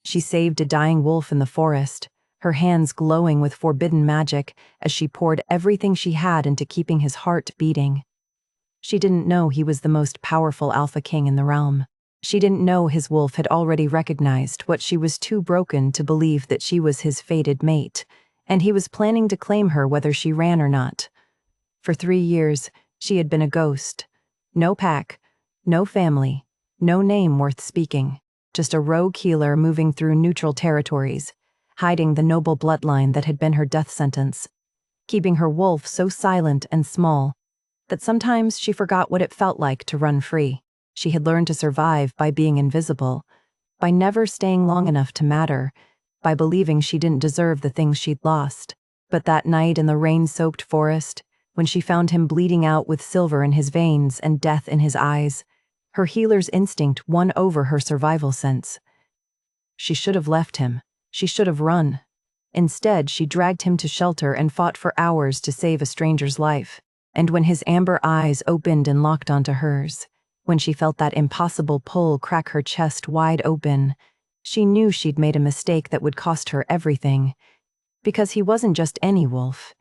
She saved a dying wolf in the forest, her hands glowing with forbidden magic as she poured everything she had into keeping his heart beating. She didn't know he was the most powerful Alpha King in the realm. She didn't know his wolf had already recognized what she was too broken to believe, that she was his fated mate, and he was planning to claim her whether she ran or not. For 3 years, she had been a ghost. No pack, no family, no name worth speaking, just a rogue healer moving through neutral territories, hiding the noble bloodline that had been her death sentence, keeping her wolf so silent and small that sometimes she forgot what it felt like to run free. She had learned to survive by being invisible, by never staying long enough to matter, by believing she didn't deserve the things she'd lost. But that night in the rain-soaked forest, when she found him bleeding out with silver in his veins and death in his eyes, her healer's instinct won over her survival sense. She should have left him. She should have run. Instead, she dragged him to shelter and fought for hours to save a stranger's life. And when his amber eyes opened and locked onto hers, when she felt that impossible pull crack her chest wide open, she knew she'd made a mistake that would cost her everything. Because he wasn't just any wolf.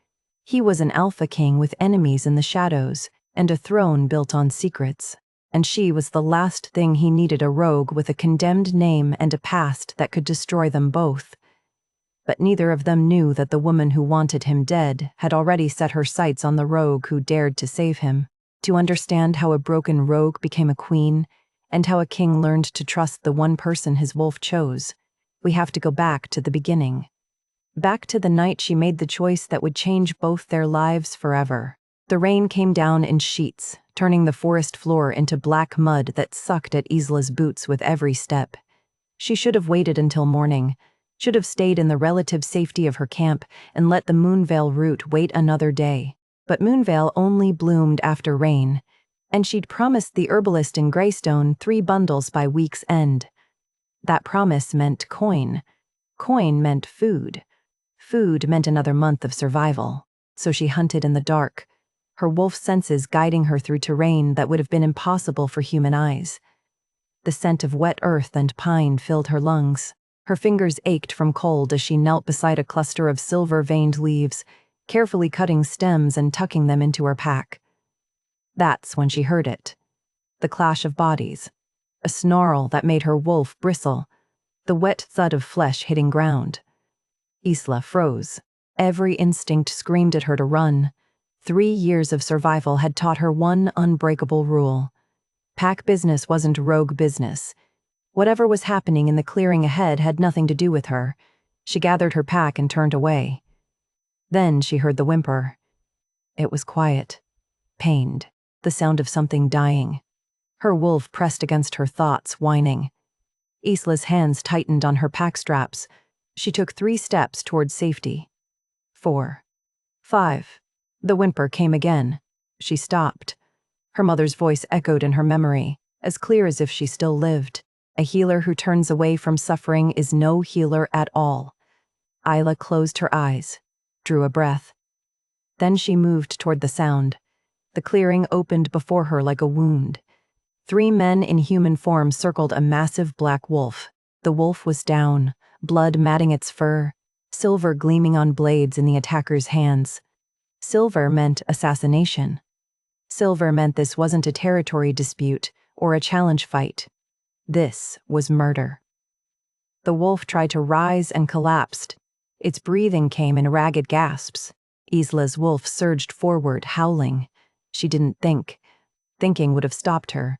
He was an Alpha King with enemies in the shadows and a throne built on secrets. And she was the last thing he needed, a rogue with a condemned name and a past that could destroy them both. But neither of them knew that the woman who wanted him dead had already set her sights on the rogue who dared to save him. To understand how a broken rogue became a queen, and how a king learned to trust the one person his wolf chose, we have to go back to the beginning. Back to the night she made the choice that would change both their lives forever. The rain came down in sheets, turning the forest floor into black mud that sucked at Isla's boots with every step. She should have waited until morning, should have stayed in the relative safety of her camp and let the Moonveil root wait another day. But Moonveil only bloomed after rain, and she'd promised the herbalist in Greystone 3 bundles by week's end. That promise meant coin. Coin meant food. Food meant another month of survival. So she hunted in the dark, her wolf senses guiding her through terrain that would have been impossible for human eyes. The scent of wet earth and pine filled her lungs. Her fingers ached from cold as she knelt beside a cluster of silver-veined leaves, carefully cutting stems and tucking them into her pack. That's when she heard it. The clash of bodies. A snarl that made her wolf bristle. The wet thud of flesh hitting ground. Isla froze. Every instinct screamed at her to run. 3 years of survival had taught her one unbreakable rule. Pack business wasn't rogue business. Whatever was happening in the clearing ahead had nothing to do with her. She gathered her pack and turned away. Then she heard the whimper. It was quiet, pained, the sound of something dying. Her wolf pressed against her thoughts, whining. Isla's hands tightened on her pack straps. She took 3 steps toward safety. 4. 5. The whimper came again. She stopped. Her mother's voice echoed in her memory, as clear as if she still lived. A healer who turns away from suffering is no healer at all. Isla closed her eyes, drew a breath. Then she moved toward the sound. The clearing opened before her like a wound. 3 men in human form circled a massive black wolf. The wolf was down, blood matting its fur, silver gleaming on blades in the attacker's hands. Silver meant assassination. Silver meant this wasn't a territory dispute or a challenge fight. This was murder. The wolf tried to rise and collapsed. Its breathing came in ragged gasps. Isla's wolf surged forward, howling. She didn't think. Thinking would have stopped her.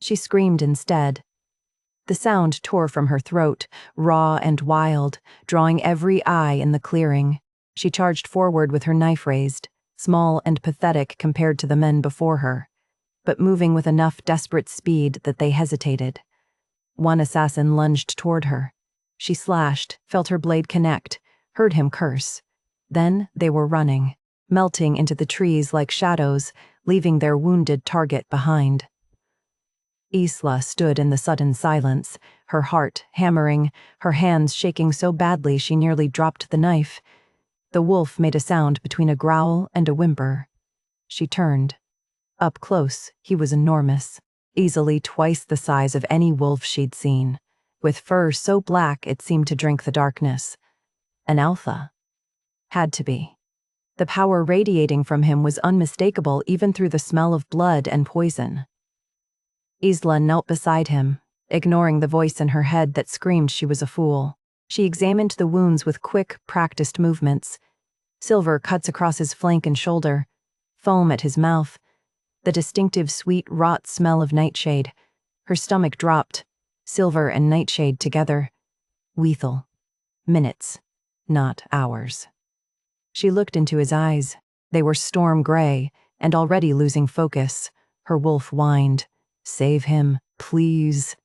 She screamed instead. The sound tore from her throat, raw and wild, drawing every eye in the clearing. She charged forward with her knife raised, small and pathetic compared to the men before her, but moving with enough desperate speed that they hesitated. One assassin lunged toward her. She slashed, felt her blade connect, heard him curse. Then they were running, melting into the trees like shadows, leaving their wounded target behind. Isla stood in the sudden silence, her heart hammering, her hands shaking so badly she nearly dropped the knife. The wolf made a sound between a growl and a whimper. She turned. Up close, he was enormous, easily twice the size of any wolf she'd seen, with fur so black it seemed to drink the darkness. An alpha. Had to be. The power radiating from him was unmistakable even through the smell of blood and poison. Isla knelt beside him, ignoring the voice in her head that screamed she was a fool. She examined the wounds with quick, practiced movements. Silver cuts across his flank and shoulder, foam at his mouth, the distinctive sweet rot smell of nightshade. Her stomach dropped, silver and nightshade together. Lethal. Minutes, not hours. She looked into his eyes. They were storm gray and already losing focus. Her wolf whined, "Save him, please."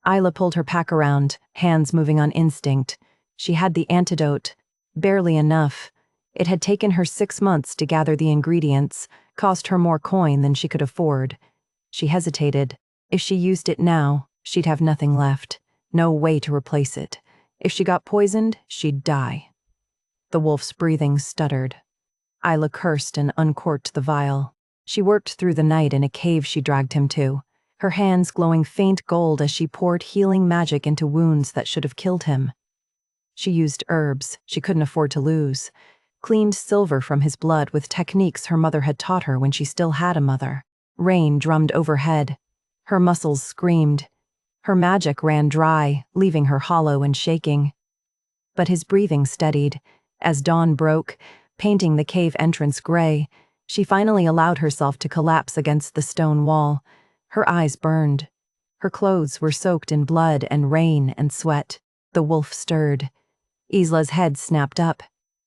Isla pulled her pack around, hands moving on instinct. She had the antidote. Barely enough. It had taken her 6 months to gather the ingredients, cost her more coin than she could afford. She hesitated. If she used it now, she'd have nothing left. No way to replace it. If she got poisoned, she'd die. The wolf's breathing stuttered. Isla cursed and uncorked the vial. She worked through the night in a cave she dragged him to, her hands glowing faint gold as she poured healing magic into wounds that should have killed him. She used herbs she couldn't afford to lose, cleaned silver from his blood with techniques her mother had taught her when she still had a mother. Rain drummed overhead. Her muscles screamed. Her magic ran dry, leaving her hollow and shaking. But his breathing steadied. As dawn broke, painting the cave entrance gray, she finally allowed herself to collapse against the stone wall. Her eyes burned. Her clothes were soaked in blood and rain and sweat. The wolf stirred. Isla's head snapped up.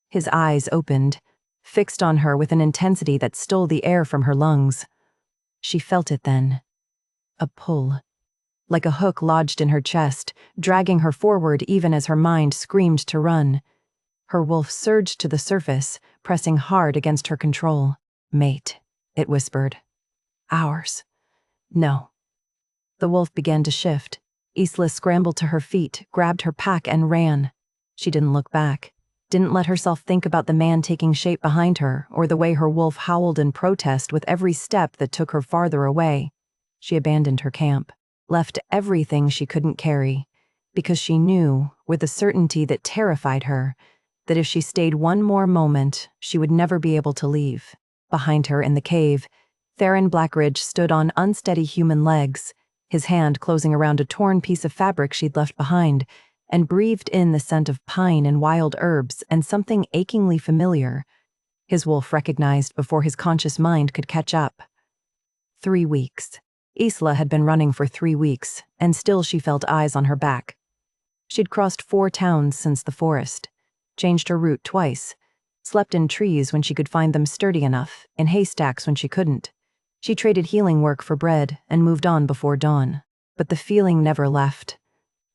His eyes opened, fixed on her with an intensity that stole the air from her lungs. She felt it then. A pull. Like a hook lodged in her chest, dragging her forward even as her mind screamed to run. Her wolf surged to the surface, pressing hard against her control. "Mate," it whispered. "Ours." "No." The wolf began to shift. Isla scrambled to her feet, grabbed her pack and ran. She didn't look back, didn't let herself think about the man taking shape behind her or the way her wolf howled in protest with every step that took her farther away. She abandoned her camp, left everything she couldn't carry, because she knew, with a certainty that terrified her, that if she stayed one more moment, she would never be able to leave. Behind her in the cave, Theron Blackridge stood on unsteady human legs, his hand closing around a torn piece of fabric she'd left behind, and breathed in the scent of pine and wild herbs and something achingly familiar. His wolf recognized before his conscious mind could catch up. 3 weeks. Isla had been running for 3 weeks, and still she felt eyes on her back. She'd crossed 4 towns since the forest, changed her route twice, slept in trees when she could find them sturdy enough, in haystacks when she couldn't. She traded healing work for bread and moved on before dawn, but the feeling never left.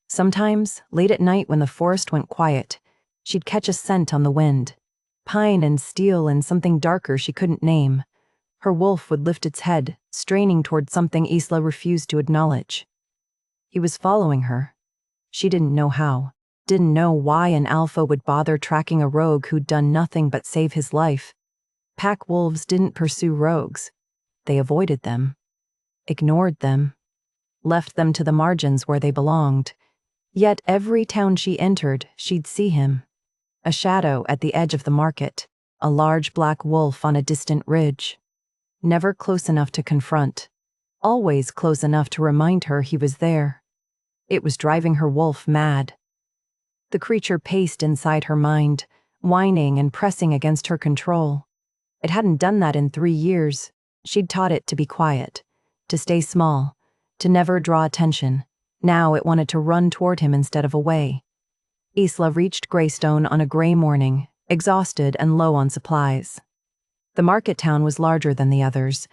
Sometimes, late at night when the forest went quiet, she'd catch a scent on the wind. Pine and steel and something darker she couldn't name. Her wolf would lift its head, straining toward something Isla refused to acknowledge. He was following her. She didn't know how, didn't know why an alpha would bother tracking a rogue who'd done nothing but save his life. Pack wolves didn't pursue rogues. They avoided them, ignored them, left them to the margins where they belonged. Yet every town she entered, she'd see him. A shadow at the edge of the market, a large black wolf on a distant ridge. Never close enough to confront, always close enough to remind her he was there. It was driving her wolf mad. The creature paced inside her mind, whining and pressing against her control. It hadn't done that in 3 years. She'd taught it to be quiet, to stay small, to never draw attention. Now it wanted to run toward him instead of away. Isla reached Greystone on a gray morning, exhausted and low on supplies. The market town was larger than the others,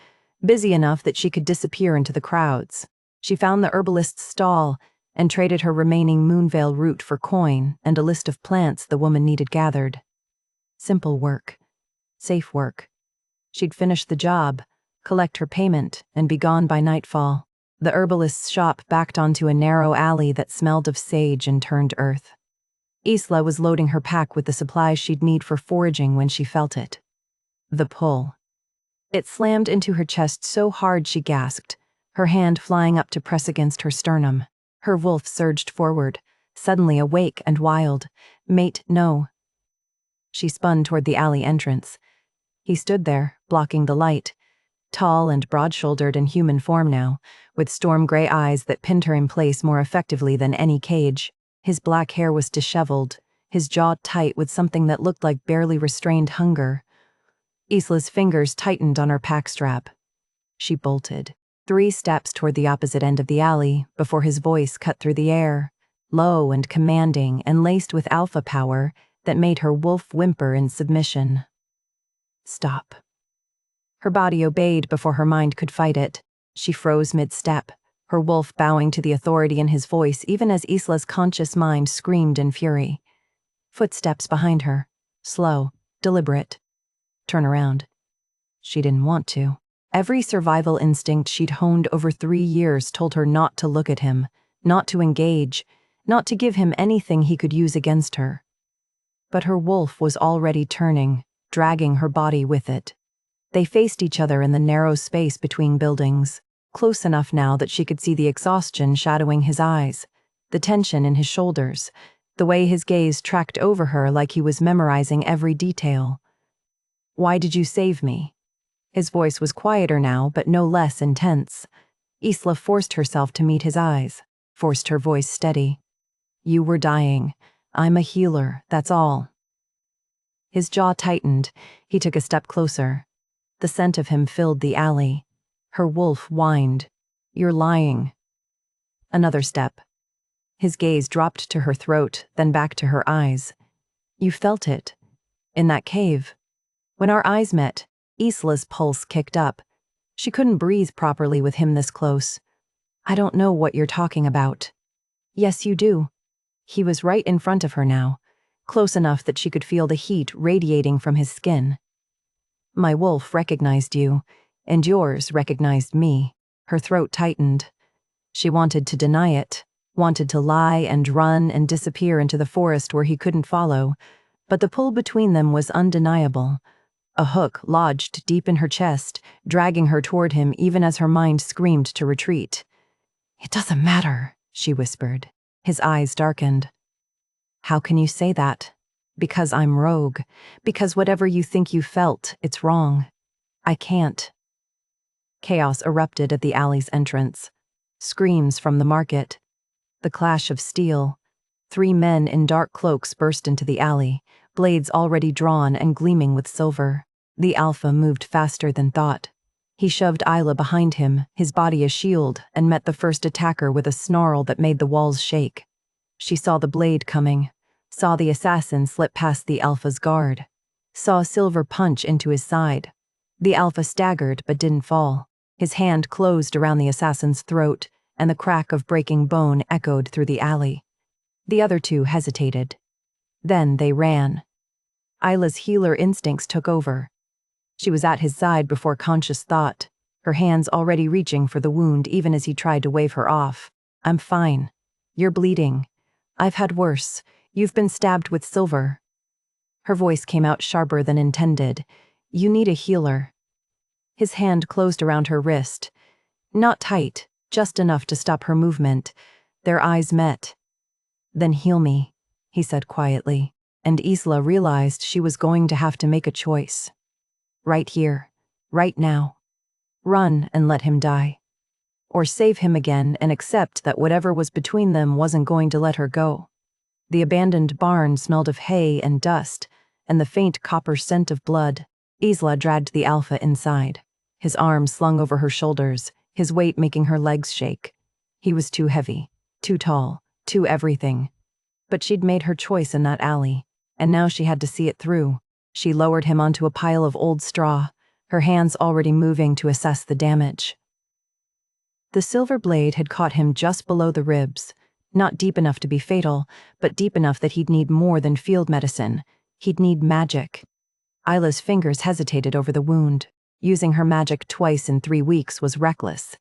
busy enough that she could disappear into the crowds. She found the herbalist's stall and traded her remaining Moonvale root for coin and a list of plants the woman needed gathered. Simple work. Safe work. She'd finish the job, collect her payment, and be gone by nightfall. The herbalist's shop backed onto a narrow alley that smelled of sage and turned earth. Isla was loading her pack with the supplies she'd need for foraging when she felt it. The pull. It slammed into her chest so hard she gasped, her hand flying up to press against her sternum. Her wolf surged forward, suddenly awake and wild. "Mate, no." She spun toward the alley entrance. He stood there, blocking the light, tall and broad-shouldered in human form now, with storm-gray eyes that pinned her in place more effectively than any cage. His black hair was disheveled, his jaw tight with something that looked like barely restrained hunger. Isla's fingers tightened on her pack strap. She bolted 3 steps toward the opposite end of the alley before his voice cut through the air, low and commanding and laced with alpha power that made her wolf whimper in submission. "Stop." Her body obeyed before her mind could fight it. She froze mid-step, her wolf bowing to the authority in his voice even as Isla's conscious mind screamed in fury. Footsteps behind her, slow, deliberate. Turn around. She didn't want to. Every survival instinct she'd honed over 3 years told her not to look at him, not to engage, not to give him anything he could use against her. But her wolf was already turning, dragging her body with it. They faced each other in the narrow space between buildings, close enough now that she could see the exhaustion shadowing his eyes, the tension in his shoulders, the way his gaze tracked over her like he was memorizing every detail. "Why did you save me?" His voice was quieter now, but no less intense. Isla forced herself to meet his eyes, forced her voice steady. "You were dying. I'm a healer, that's all." His jaw tightened. He took a step closer. The scent of him filled the alley. Her wolf whined. "You're lying." Another step. His gaze dropped to her throat, then back to her eyes. "You felt it. In that cave." When our eyes met, Isla's pulse kicked up. She couldn't breathe properly with him this close. "I don't know what you're talking about." "Yes, you do." He was right in front of her now, close enough that she could feel the heat radiating from his skin. "My wolf recognized you, and yours recognized me." Her throat tightened. She wanted to deny it, wanted to lie and run and disappear into the forest where he couldn't follow, but the pull between them was undeniable. A hook lodged deep in her chest, dragging her toward him even as her mind screamed to retreat. "It doesn't matter," she whispered. His eyes darkened. "How can you say that?" "Because I'm rogue. Because whatever you think you felt, it's wrong. I can't." Chaos erupted at the alley's entrance. Screams from the market. The clash of steel. 3 men in dark cloaks burst into the alley, blades already drawn and gleaming with silver. The alpha moved faster than thought. He shoved Isla behind him, his body a shield, and met the first attacker with a snarl that made the walls shake. She saw the blade coming, saw the assassin slip past the alpha's guard, saw a silver punch into his side. The alpha staggered but didn't fall. His hand closed around the assassin's throat, and the crack of breaking bone echoed through the alley. The other 2 hesitated. Then they ran. Isla's healer instincts took over. She was at his side before conscious thought, her hands already reaching for the wound even as he tried to wave her off. "I'm fine. You're bleeding. I've had worse. You've been stabbed with silver." Her voice came out sharper than intended. "You need a healer." His hand closed around her wrist. Not tight, just enough to stop her movement. Their eyes met. "Then heal me," he said quietly, and Isla realized she was going to have to make a choice. Right here, right now. Run and let him die. Or save him again and accept that whatever was between them wasn't going to let her go. The abandoned barn smelled of hay and dust, and the faint copper scent of blood. Isla dragged the alpha inside, his arms slung over her shoulders, his weight making her legs shake. He was too heavy, too tall, too everything. But she'd made her choice in that alley, and now she had to see it through. She lowered him onto a pile of old straw, her hands already moving to assess the damage. The silver blade had caught him just below the ribs, not deep enough to be fatal, but deep enough that he'd need more than field medicine. He'd need magic. Isla's fingers hesitated over the wound. Using her magic twice in 3 weeks was reckless,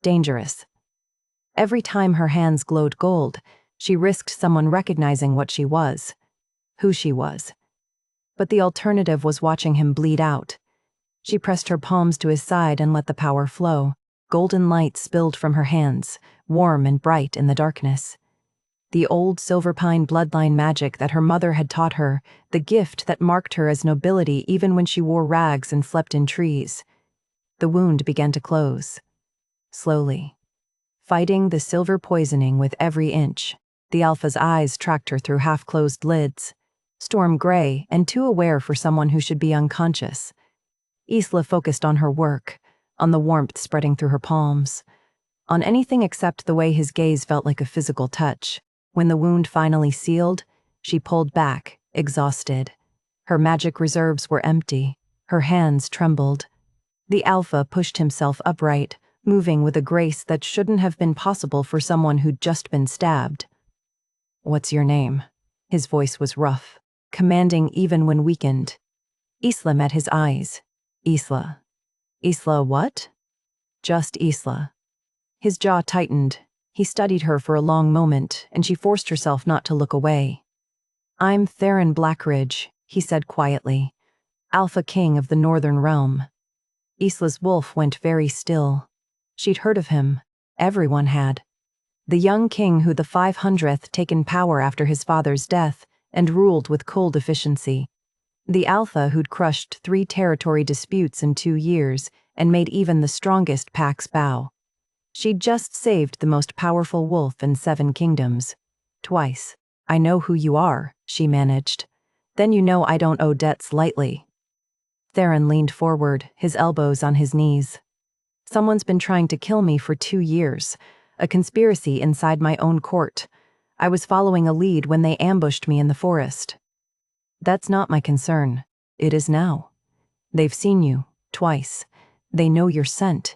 dangerous. Every time her hands glowed gold, she risked someone recognizing what she was, who she was. But the alternative was watching him bleed out. She pressed her palms to his side and let the power flow. Golden light spilled from her hands, warm and bright in the darkness. The old Silverpine bloodline magic that her mother had taught her, the gift that marked her as nobility even when she wore rags and slept in trees. The wound began to close. Slowly. Fighting the silver poisoning with every inch, the Alpha's eyes tracked her through half-closed lids, storm gray and too aware for someone who should be unconscious. Isla focused on her work, on the warmth spreading through her palms, on anything except the way his gaze felt like a physical touch. When the wound finally sealed, she pulled back, exhausted. Her magic reserves were empty. Her hands trembled. The Alpha pushed himself upright, moving with a grace that shouldn't have been possible for someone who'd just been stabbed. "What's your name?" His voice was rough, commanding even when weakened. Isla met his eyes. Isla. Isla what? Just Isla. His jaw tightened. He studied her for a long moment, and she forced herself not to look away. "I'm Theron Blackridge," he said quietly, "Alpha King of the Northern Realm." Isla's wolf went very still. She'd heard of him. Everyone had. The young king who the 500th taken power after his father's death and ruled with cold efficiency. The Alpha who'd crushed 3 territory disputes in 2 years and made even the strongest packs bow. She'd just saved the most powerful wolf in 7 kingdoms. Twice. "I know who you are," she managed. "Then you know I don't owe debts lightly." Theron leaned forward, his elbows on his knees. "Someone's been trying to kill me for 2 years. A conspiracy inside my own court. I was following a lead when they ambushed me in the forest." "That's not my concern. It is now. They've seen you, twice. They know you're sent."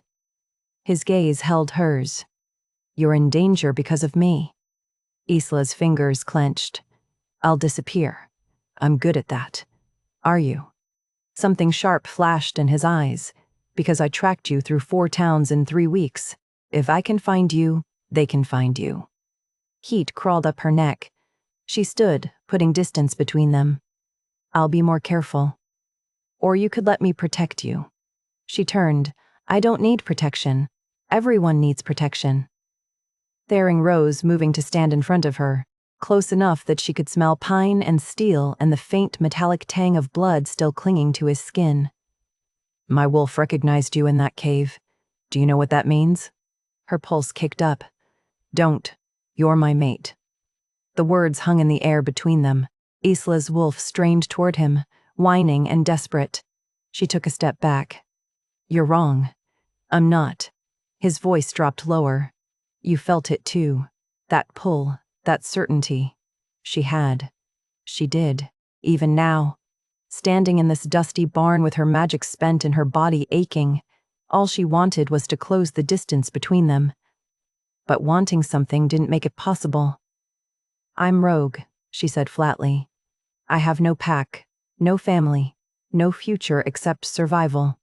His gaze held hers. "You're in danger because of me." Isla's fingers clenched. "I'll disappear. I'm good at that." "Are you?" Something sharp flashed in his eyes. "Because I tracked you through 4 towns in 3 weeks. If I can find you, they can find you." Heat crawled up her neck. She stood, putting distance between them. "I'll be more careful. Or you could let me protect you." She turned. "I don't need protection. Everyone needs protection." Theron rose, moving to stand in front of her, close enough that she could smell pine and steel and the faint metallic tang of blood still clinging to his skin. "My wolf recognized you in that cave. Do you know what that means?" Her pulse kicked up. "Don't. You're my mate." The words hung in the air between them. Isla's wolf strained toward him, whining and desperate. She took a step back. "You're wrong. I'm not." His voice dropped lower. "You felt it too. That pull, that certainty." She had. She did. Even now. Standing in this dusty barn with her magic spent and her body aching, all she wanted was to close the distance between them. But wanting something didn't make it possible. "I'm Rogue," she said flatly. "I have no pack, no family, no future except survival."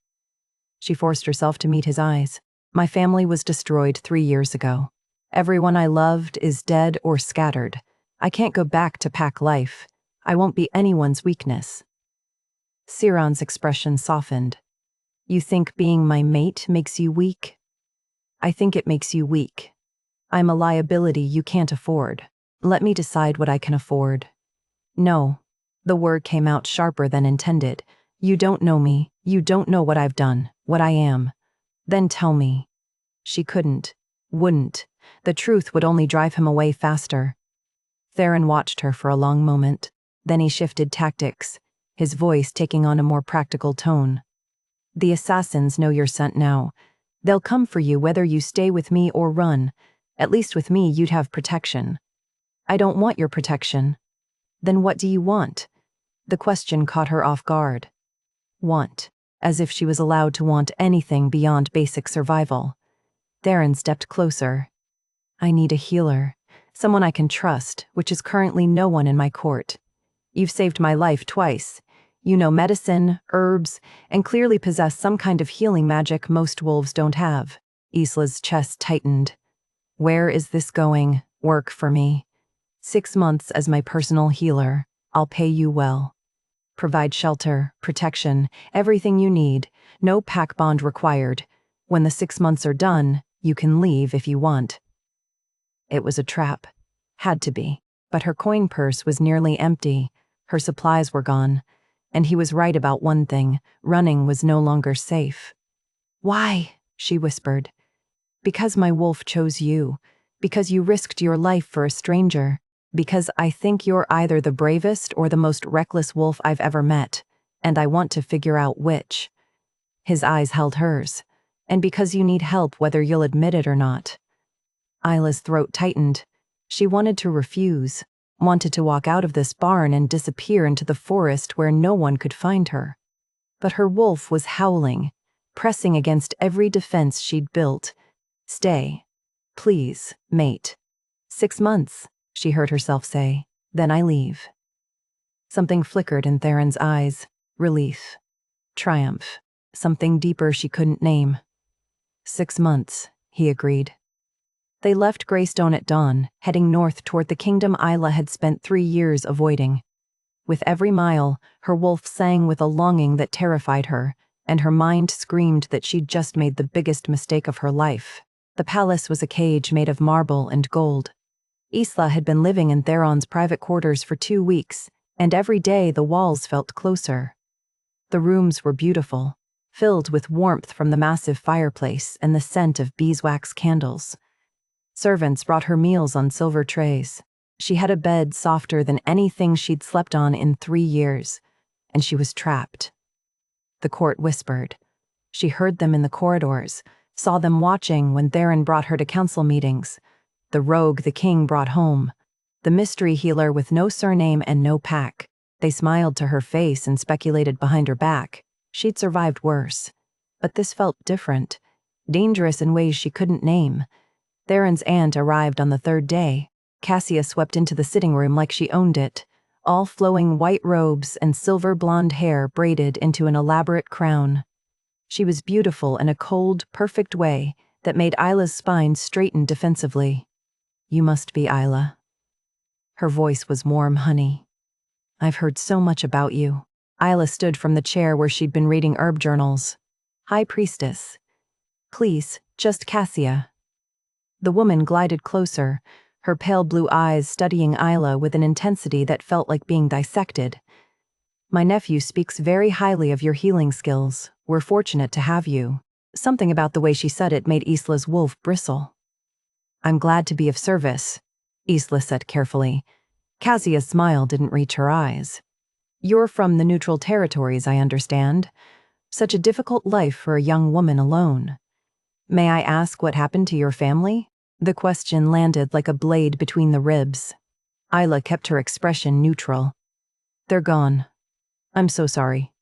She forced herself to meet his eyes. "My family was destroyed 3 years ago. Everyone I loved is dead or scattered. I can't go back to pack life. I won't be anyone's weakness." Siron's expression softened. "You think being my mate makes you weak?" "I think it makes you weak. I'm a liability you can't afford. Let me decide what I can afford." "No." The word came out sharper than intended. "You don't know me. You don't know what I've done, what I am. Then tell me." She couldn't, wouldn't. The truth would only drive him away faster. Theron watched her for a long moment. Then he shifted tactics, his voice taking on a more practical tone. "The assassins know you're sent now. They'll come for you whether you stay with me or run. At least with me you'd have protection." "I don't want your protection." "Then what do you want?" The question caught her off guard. Want. As if she was allowed to want anything beyond basic survival. Theron stepped closer. "I need a healer. Someone I can trust, which is currently no one in my court. You've saved my life twice. You know medicine, herbs, and clearly possess some kind of healing magic most wolves don't have." Isla's chest tightened. "Where is this going? Work for me. 6 months as my personal healer. I'll pay you well. Provide shelter, protection, everything you need. No pack bond required. When the 6 months are done, you can leave if you want." It was a trap. Had to be. But her coin purse was nearly empty. Her supplies were gone. And he was right about one thing. Running was no longer safe. "Why?" she whispered. "Because my wolf chose you. Because you risked your life for a stranger. Because I think you're either the bravest or the most reckless wolf I've ever met. And I want to figure out which." His eyes held hers. "And because you need help whether you'll admit it or not." Isla's throat tightened. She wanted to refuse, wanted to walk out of this barn and disappear into the forest where no one could find her. But her wolf was howling, pressing against every defense she'd built. "Stay. Please, mate. 6 months," she heard herself say. "Then I leave." Something flickered in Theron's eyes. Relief. Triumph. Something deeper she couldn't name. 6 months, he agreed. They left Greystone at dawn, heading north toward the kingdom Isla had spent 3 years avoiding. With every mile, her wolf sang with a longing that terrified her, and her mind screamed that she'd just made the biggest mistake of her life. The palace was a cage made of marble and gold. Isla had been living in Theron's private quarters for 2 weeks, and every day the walls felt closer. The rooms were beautiful, filled with warmth from the massive fireplace and the scent of beeswax candles. Servants brought her meals on silver trays. She had a bed softer than anything she'd slept on in 3 years, and she was trapped. The court whispered. She heard them in the corridors, saw them watching when Theron brought her to council meetings. The rogue the king brought home. The mystery healer with no surname and no pack. They smiled to her face and speculated behind her back. She'd survived worse. But this felt different, dangerous in ways she couldn't name. Theron's aunt arrived on the 3rd day. Cassia swept into the sitting room like she owned it, all flowing white robes and silver blonde hair braided into an elaborate crown. She was beautiful in a cold, perfect way that made Isla's spine straighten defensively. "You must be Isla." Her voice was warm honey. "I've heard so much about you." Isla stood from the chair where she'd been reading herb journals. "High Priestess." "Please, just Cassia." The woman glided closer, her pale blue eyes studying Isla with an intensity that felt like being dissected. "My nephew speaks very highly of your healing skills. We're fortunate to have you." Something about the way she said it made Isla's wolf bristle. "I'm glad to be of service," Isla said carefully. Cassia's smile didn't reach her eyes. "You're from the neutral territories, I understand. Such a difficult life for a young woman alone. May I ask what happened to your family?" The question landed like a blade between the ribs. Isla kept her expression neutral. "They're gone. I'm so sorry."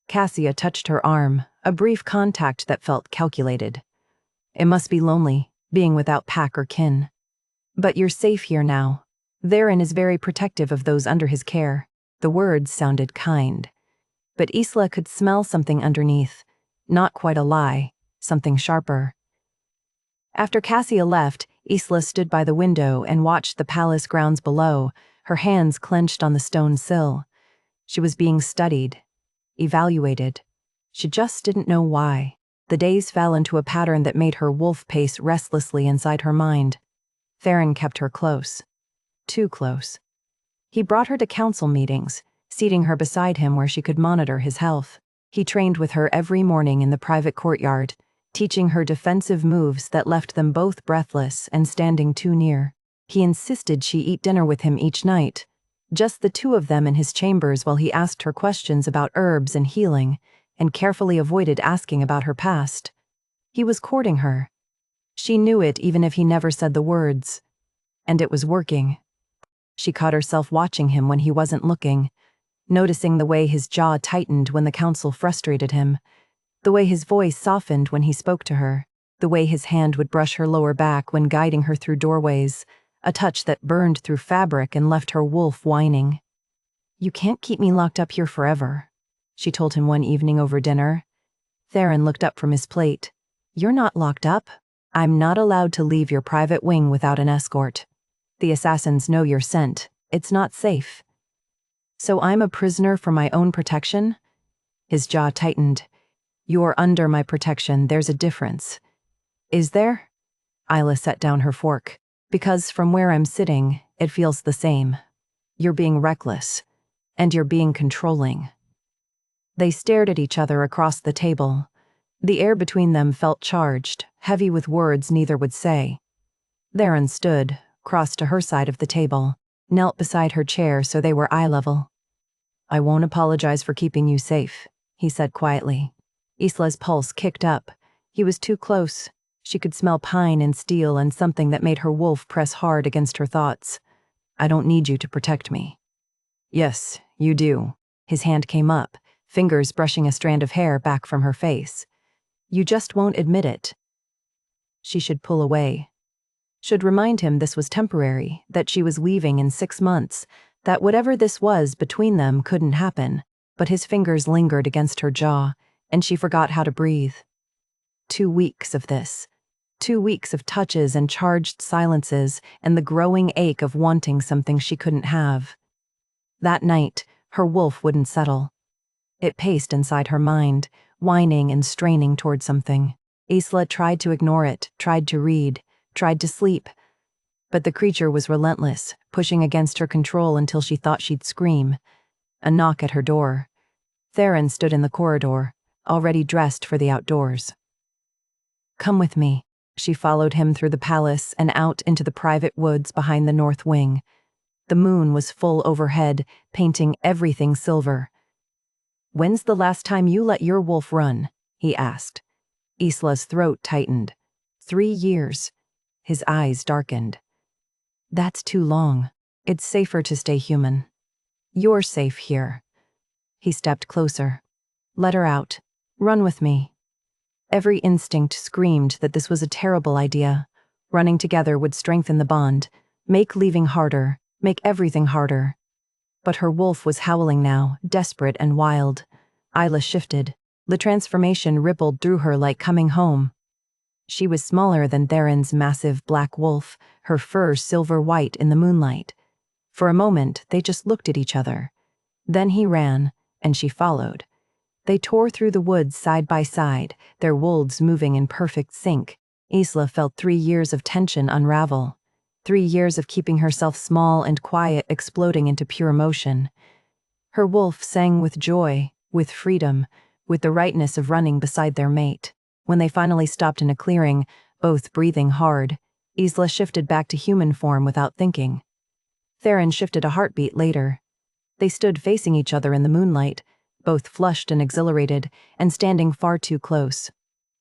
Cassia touched her arm, a brief contact that felt calculated. "It must be lonely, being without pack or kin. But you're safe here now. Theron is very protective of those under his care." The words sounded kind. But Isla could smell something underneath. Not quite a lie, something sharper. After Cassia left, Isla stood by the window and watched the palace grounds below, her hands clenched on the stone sill. She was being studied, evaluated. She just didn't know why. The days fell into a pattern that made her wolf pace restlessly inside her mind. Theron kept her close. Too close. He brought her to council meetings, seating her beside him where she could monitor his health. He trained with her every morning in the private courtyard, teaching her defensive moves that left them both breathless and standing too near. He insisted she eat dinner with him each night, just the two of them in his chambers while he asked her questions about herbs and healing, and carefully avoided asking about her past. He was courting her. She knew it even if he never said the words. And it was working. She caught herself watching him when he wasn't looking, noticing the way his jaw tightened when the council frustrated him, the way his voice softened when he spoke to her, the way his hand would brush her lower back when guiding her through doorways, a touch that burned through fabric and left her wolf whining. "You can't keep me locked up here forever," she told him one evening over dinner. Theron looked up from his plate. "You're not locked up. I'm not allowed to leave your private wing without an escort. The assassins know your scent. It's not safe." "So I'm a prisoner for my own protection?" His jaw tightened. "You're under my protection, there's a difference." "Is there?" Isla set down her fork. Because from where I'm sitting, it feels the same. You're being reckless. And you're being controlling." They stared at each other across the table. The air between them felt charged, heavy with words neither would say. Theron stood, crossed to her side of the table, knelt beside her chair so they were eye level. "I won't apologize for keeping you safe," he said quietly. Isla's pulse kicked up. He was too close. She could smell pine and steel and something that made her wolf press hard against her thoughts. "I don't need you to protect me." "Yes, you do." His hand came up, fingers brushing a strand of hair back from her face. "You just won't admit it." She should pull away. Should remind him this was temporary, that she was leaving in 6 months, that whatever this was between them couldn't happen, but his fingers lingered against her jaw, and she forgot how to breathe. 2 weeks of this. 2 weeks of touches and charged silences and the growing ache of wanting something she couldn't have. That night, her wolf wouldn't settle. It paced inside her mind, whining and straining toward something. Isla tried to ignore it, tried to read, tried to sleep. But the creature was relentless, pushing against her control until she thought she'd scream. A knock at her door. Theron stood in the corridor, already dressed for the outdoors. "Come with me." She followed him through the palace and out into the private woods behind the north wing. The moon was full overhead, painting everything silver. "When's the last time you let your wolf run?" he asked. Isla's throat tightened. 3 years. His eyes darkened. "That's too long. It's safer to stay human. You're safe here." He stepped closer. "Let her out. Run with me." Every instinct screamed that this was a terrible idea. Running together would strengthen the bond, make leaving harder, make everything harder. But her wolf was howling now, desperate and wild. Isla shifted. The transformation rippled through her like coming home. She was smaller than Theron's massive black wolf, her fur silver-white in the moonlight. For a moment, they just looked at each other. Then he ran, and she followed. They tore through the woods side by side, their wolves moving in perfect sync. Isla felt 3 years of tension unravel. 3 years of keeping herself small and quiet exploding into pure emotion. Her wolf sang with joy, with freedom, with the rightness of running beside their mate. When they finally stopped in a clearing, both breathing hard, Isla shifted back to human form without thinking. Theron shifted a heartbeat later. They stood facing each other in the moonlight, both flushed and exhilarated, and standing far too close.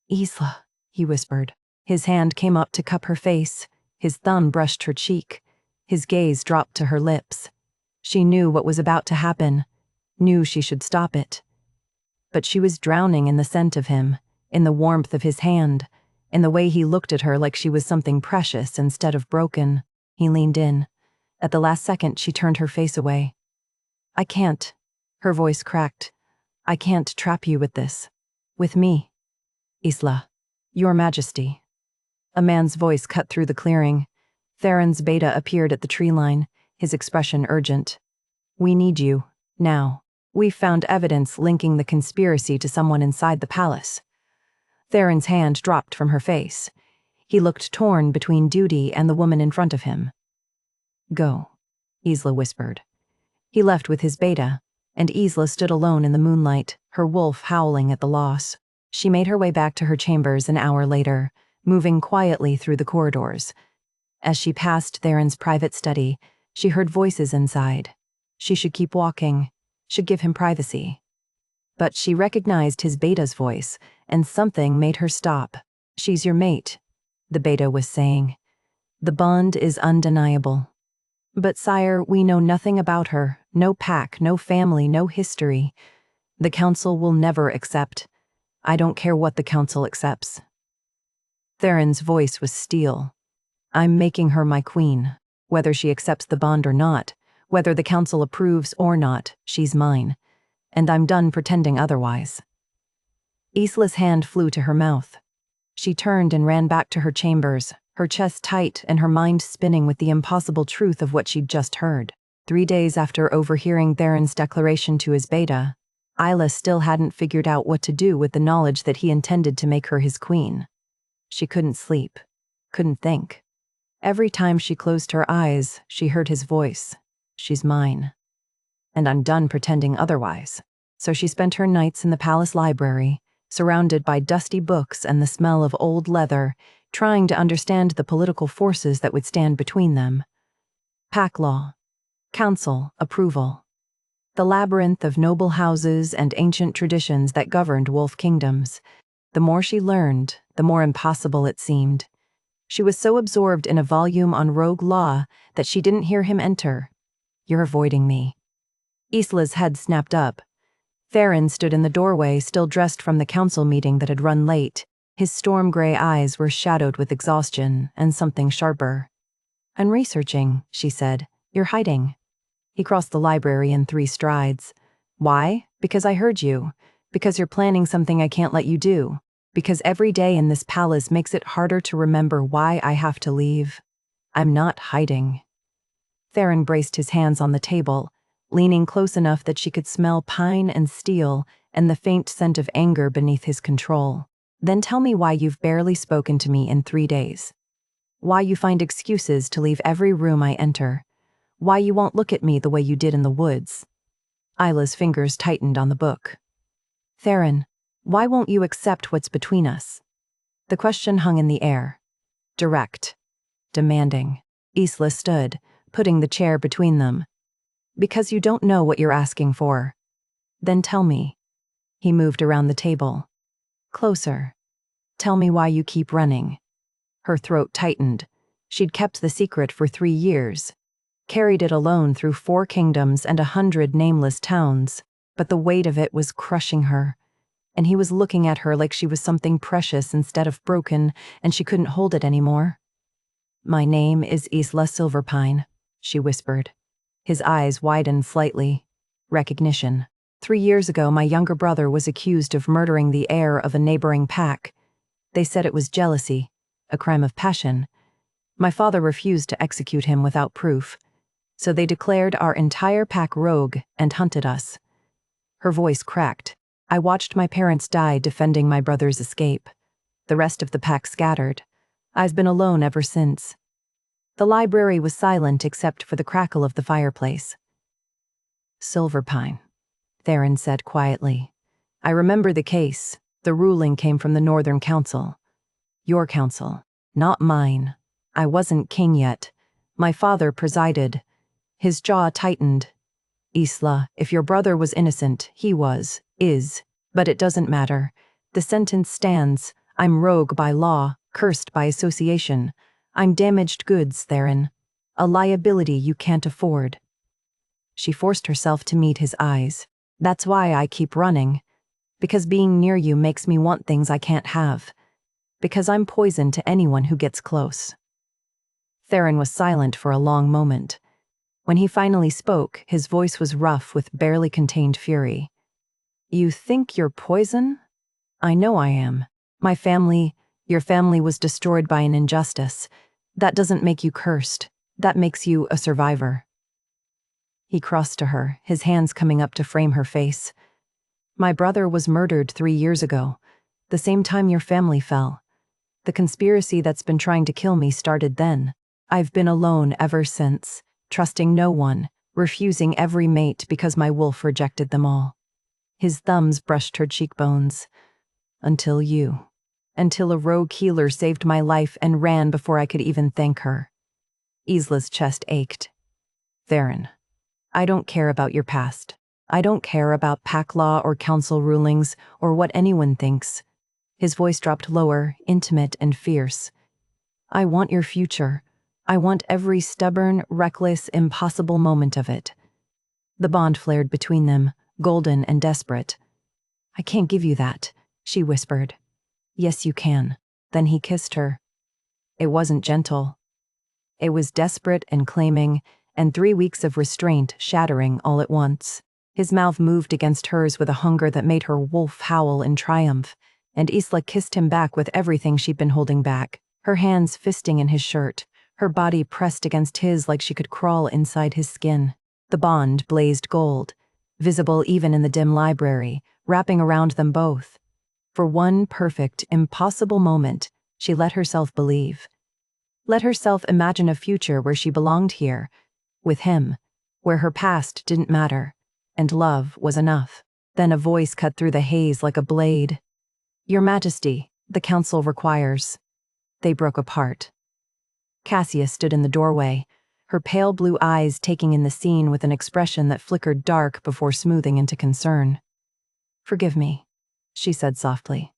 "Isla," he whispered. His hand came up to cup her face. His thumb brushed her cheek. His gaze dropped to her lips. She knew what was about to happen, knew she should stop it. But she was drowning in the scent of him, in the warmth of his hand, in the way he looked at her like she was something precious instead of broken. He leaned in. At the last second, she turned her face away. "I can't." Her voice cracked. "I can't trap you with this. With me. Isla. Your Majesty." A man's voice cut through the clearing. Theron's beta appeared at the tree line, his expression urgent. "We need you. Now. We've found evidence linking the conspiracy to someone inside the palace." Theron's hand dropped from her face. He looked torn between duty and the woman in front of him. "Go," Isla whispered. He left with his beta, and Isla stood alone in the moonlight, her wolf howling at the loss. She made her way back to her chambers an hour later, moving quietly through the corridors. As she passed Theron's private study, she heard voices inside. She should keep walking, should give him privacy. But she recognized his beta's voice, and something made her stop. "She's your mate," the beta was saying. "The bond is undeniable. But sire, we know nothing about her, no pack, no family, no history. The council will never accept. I don't care what the council accepts." Theron's voice was steel. "I'm making her my queen. Whether she accepts the bond or not, whether the council approves or not, she's mine. And I'm done pretending otherwise." Isla's hand flew to her mouth. She turned and ran back to her chambers, her chest tight and her mind spinning with the impossible truth of what she'd just heard. 3 days after overhearing Theron's declaration to his beta, Isla still hadn't figured out what to do with the knowledge that he intended to make her his queen. She couldn't sleep, couldn't think. Every time she closed her eyes, she heard his voice. She's mine. And I'm done pretending otherwise. So she spent her nights in the palace library, surrounded by dusty books and the smell of old leather, trying to understand the political forces that would stand between them. Pack law, council, approval. The labyrinth of noble houses and ancient traditions that governed wolf kingdoms. The more she learned, the more impossible it seemed. She was so absorbed in a volume on rogue law that she didn't hear him enter. You're avoiding me. Isla's head snapped up. Theron stood in the doorway, still dressed from the council meeting that had run late. His storm-gray eyes were shadowed with exhaustion and something sharper. I'm researching, she said. You're hiding. He crossed the library in 3 strides. Why? Because I heard you. Because you're planning something I can't let you do. Because every day in this palace makes it harder to remember why I have to leave. I'm not hiding. Theron braced his hands on the table, leaning close enough that she could smell pine and steel and the faint scent of anger beneath his control. Then tell me why you've barely spoken to me in 3 days. Why you find excuses to leave every room I enter. Why you won't look at me the way you did in the woods. Isla's fingers tightened on the book. Theron, why won't you accept what's between us? The question hung in the air. Direct. Demanding. Isla stood, putting the chair between them. Because you don't know what you're asking for. Then tell me. He moved around the table. Closer. Tell me why you keep running. Her throat tightened. She'd kept the secret for 3 years. Carried it alone through 4 kingdoms and 100 nameless towns, but the weight of it was crushing her. And he was looking at her like she was something precious instead of broken, and she couldn't hold it anymore. My name is Isla Silverpine, she whispered. His eyes widened slightly. Recognition. 3 years ago, my younger brother was accused of murdering the heir of a neighboring pack. They said it was jealousy, a crime of passion. My father refused to execute him without proof, so they declared our entire pack rogue and hunted us. Her voice cracked. I watched my parents die defending my brother's escape. The rest of the pack scattered. I've been alone ever since. The library was silent except for the crackle of the fireplace. Silverpine, Theron said quietly. I remember the case. The ruling came from the Northern Council. Your council, not mine. I wasn't king yet. My father presided. His jaw tightened. Isla, if your brother was innocent, he was, is. But it doesn't matter. The sentence stands. I'm rogue by law, cursed by association. I'm damaged goods, Theron. A liability you can't afford. She forced herself to meet his eyes. That's why I keep running. Because being near you makes me want things I can't have. Because I'm poison to anyone who gets close. Theron was silent for a long moment. When he finally spoke, his voice was rough with barely contained fury. You think you're poison? I know I am. My family, your family was destroyed by an injustice. That doesn't make you cursed. That makes you a survivor. He crossed to her, his hands coming up to frame her face. My brother was murdered 3 years ago, the same time your family fell. The conspiracy that's been trying to kill me started then. I've been alone ever since, trusting no one, refusing every mate because my wolf rejected them all. His thumbs brushed her cheekbones. Until you. Until a rogue healer saved my life and ran before I could even thank her. Isla's chest ached. Theron, I don't care about your past. I don't care about pack law or council rulings or what anyone thinks. His voice dropped lower, intimate and fierce. I want your future. I want every stubborn, reckless, impossible moment of it. The bond flared between them, golden and desperate. I can't give you that, she whispered. Yes, you can. Then he kissed her. It wasn't gentle. It was desperate and claiming, and 3 weeks of restraint shattering all at once. His mouth moved against hers with a hunger that made her wolf howl in triumph, and Isla kissed him back with everything she'd been holding back, her hands fisting in his shirt, her body pressed against his like she could crawl inside his skin. The bond blazed gold, visible even in the dim library, wrapping around them both. For one perfect, impossible moment, she let herself believe. Let herself imagine a future where she belonged here, with him, where her past didn't matter, and love was enough. Then a voice cut through the haze like a blade. "Your Majesty, the council requires." They broke apart. Cassia stood in the doorway, her pale blue eyes taking in the scene with an expression that flickered dark before smoothing into concern. "Forgive me," she said softly.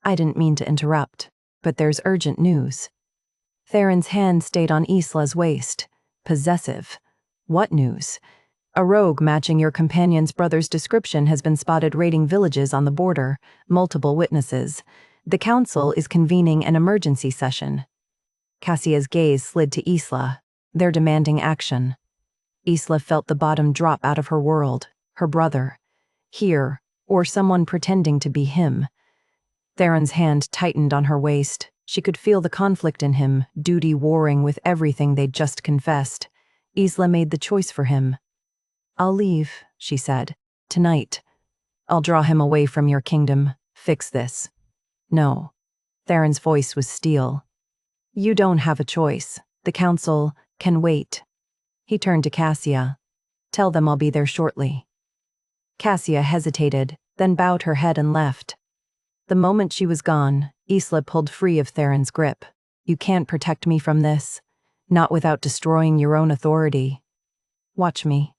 "I didn't mean to interrupt, but there's urgent news." Theron's hand stayed on Isla's waist. Possessive. "What news?" "A rogue matching your companion's brother's description has been spotted raiding villages on the border, multiple witnesses. The council is convening an emergency session." Cassia's gaze slid to Isla. "They're demanding action." Isla felt the bottom drop out of her world. Her brother. Here, or someone pretending to be him. Theron's hand tightened on her waist. She could feel the conflict in him, duty warring with everything they'd just confessed. Isla made the choice for him. "I'll leave," she said. "Tonight. I'll draw him away from your kingdom. Fix this." "No." Theron's voice was steel. "You don't have a choice. The council can wait." He turned to Cassia. "Tell them I'll be there shortly." Cassia hesitated, then bowed her head and left. The moment she was gone, Isla pulled free of Theron's grip. "You can't protect me from this. Not without destroying your own authority. Watch me.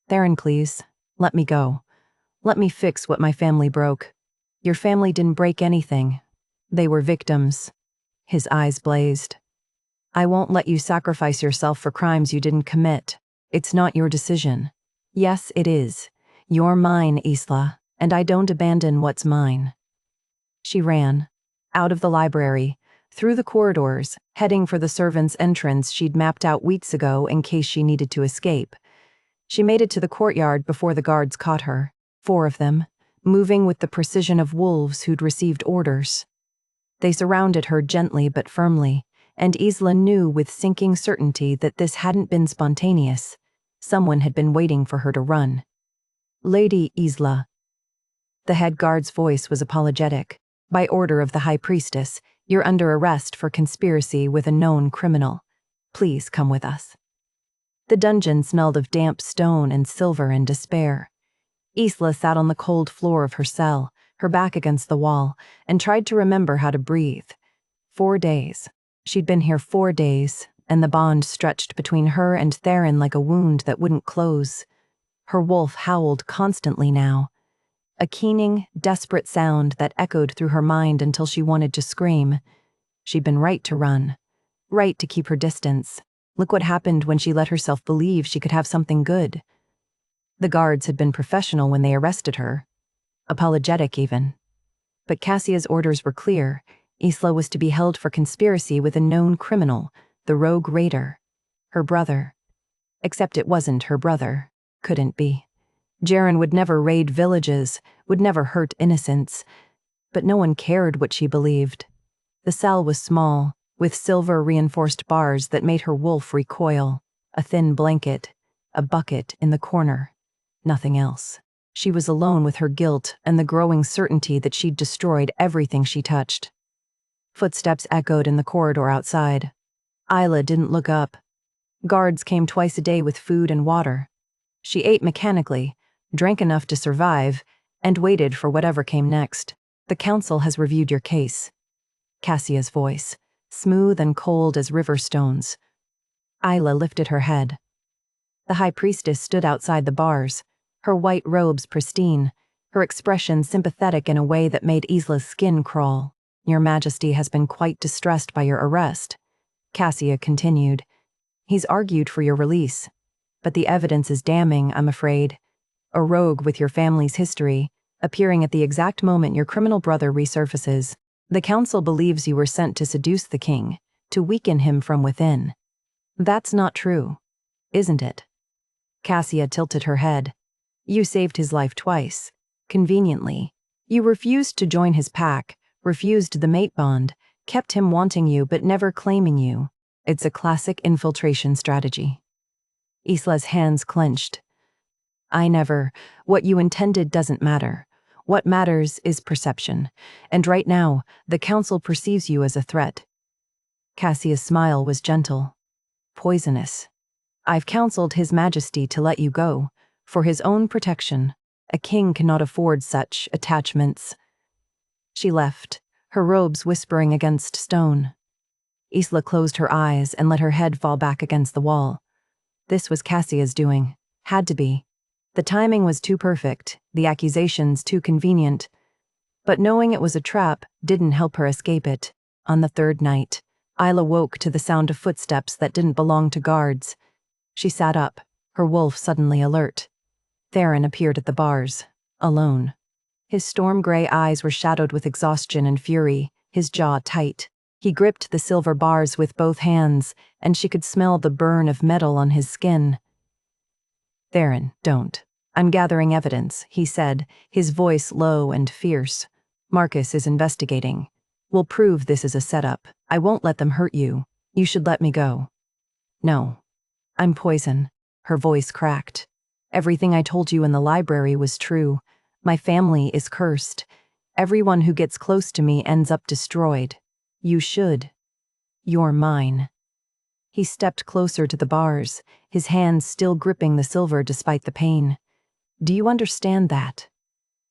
Theron, please, let me go. Let me fix what my family broke. Your family didn't break anything. They were victims." His eyes blazed. "I won't let you sacrifice yourself for crimes you didn't commit. It's not your decision." "Yes, it is. You're mine, Isla, and I don't abandon what's mine." She ran. Out of the library, through the corridors, heading for the servants' entrance she'd mapped out weeks ago in case she needed to escape. She made it to the courtyard before the guards caught her. 4 of them, moving with the precision of wolves who'd received orders. They surrounded her gently but firmly, and Isla knew with sinking certainty that this hadn't been spontaneous. Someone had been waiting for her to run. "Lady Isla." The head guard's voice was apologetic. "By order of the High Priestess, you're under arrest for conspiracy with a known criminal. Please come with us." The dungeon smelled of damp stone and silver and despair. Isla sat on the cold floor of her cell, her back against the wall, and tried to remember how to breathe. 4 days. She'd been here 4 days, and the bond stretched between her and Theron like a wound that wouldn't close. Her wolf howled constantly now. A keening, desperate sound that echoed through her mind until she wanted to scream. She'd been right to run. Right to keep her distance. Look what happened when she let herself believe she could have something good. The guards had been professional when they arrested her. Apologetic, even. But Cassia's orders were clear. Isla was to be held for conspiracy with a known criminal, the rogue raider. Her brother. Except it wasn't her brother. Couldn't be. Jaren would never raid villages, would never hurt innocents. But no one cared what she believed. The cell was small, with silver-reinforced bars that made her wolf recoil. A thin blanket, a bucket in the corner. Nothing else. She was alone with her guilt and the growing certainty that she'd destroyed everything she touched. Footsteps echoed in the corridor outside. Isla didn't look up. Guards came twice a day with food and water. She ate mechanically, drank enough to survive, and waited for whatever came next. "The council has reviewed your case." Cassia's voice, smooth and cold as river stones. Isla lifted her head. The High Priestess stood outside the bars, her white robes pristine, her expression sympathetic in a way that made Isla's skin crawl. "Your Majesty has been quite distressed by your arrest," Cassia continued. "He's argued for your release. But the evidence is damning, I'm afraid. A rogue with your family's history, appearing at the exact moment your criminal brother resurfaces. The council believes you were sent to seduce the king, to weaken him from within. That's not true, isn't it?" Cassia tilted her head. "You saved his life twice, conveniently. You refused to join his pack, refused the mate bond, kept him wanting you but never claiming you. It's a classic infiltration strategy." Isla's hands clenched. What you intended doesn't matter. What matters is perception. And right now, the council perceives you as a threat." Cassia's smile was gentle. Poisonous. I've counseled His Majesty to let you go, for his own protection. A king cannot afford such attachments. She left, her robes whispering against stone. Isla closed her eyes and let her head fall back against the wall. This was Cassia's doing. Had to be. The timing was too perfect, the accusations too convenient. But knowing it was a trap didn't help her escape it. On the third night, Isla woke to the sound of footsteps that didn't belong to guards. She sat up, her wolf suddenly alert. Theron appeared at the bars, alone. His storm-gray eyes were shadowed with exhaustion and fury, his jaw tight. He gripped the silver bars with both hands, and she could smell the burn of metal on his skin. Theron, don't. I'm gathering evidence, he said, his voice low and fierce. Marcus is investigating. We'll prove this is a setup. I won't let them hurt you. You should let me go. No. I'm poison. Her voice cracked. Everything I told you in the library was true. My family is cursed. Everyone who gets close to me ends up destroyed. You should. You're mine. He stepped closer to the bars, his hands still gripping the silver despite the pain. Do you understand that?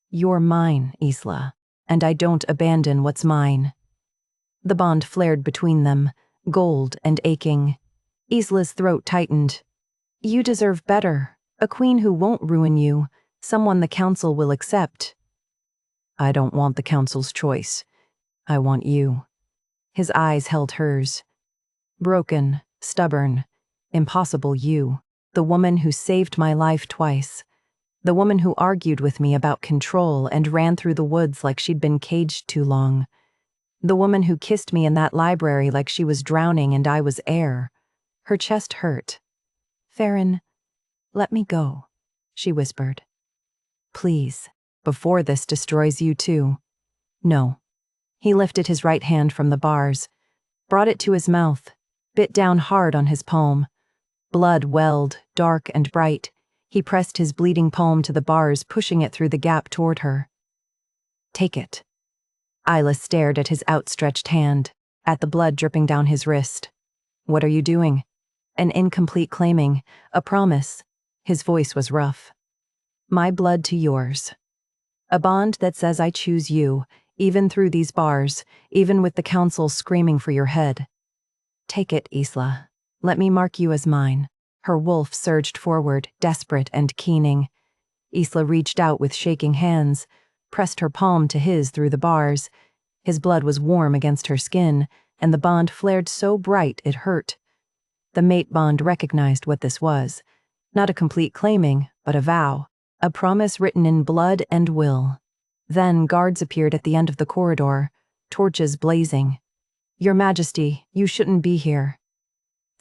You're mine, Isla, and I don't abandon what's mine. The bond flared between them, gold and aching. Isla's throat tightened. You deserve better. A queen who won't ruin you, someone the council will accept. I don't want the council's choice. I want you. His eyes held hers. Broken, stubborn, impossible you, the woman who saved my life twice. The woman who argued with me about control and ran through the woods like she'd been caged too long. The woman who kissed me in that library like she was drowning and I was air. Her chest hurt. Theron, let me go, she whispered. Please, before this destroys you too. No. He lifted his right hand from the bars, brought it to his mouth, bit down hard on his palm. Blood welled, dark and bright. He pressed his bleeding palm to the bars, pushing it through the gap toward her. Take it. Isla stared at his outstretched hand, at the blood dripping down his wrist. What are you doing? An incomplete claiming, a promise. His voice was rough. My blood to yours. A bond that says I choose you, even through these bars, even with the council screaming for your head. Take it, Isla. Let me mark you as mine. Her wolf surged forward, desperate and keening. Isla reached out with shaking hands, pressed her palm to his through the bars. His blood was warm against her skin, and the bond flared so bright it hurt. The mate bond recognized what this was. Not a complete claiming, but a vow. A promise written in blood and will. Then guards appeared at the end of the corridor, torches blazing. Your Majesty, you shouldn't be here.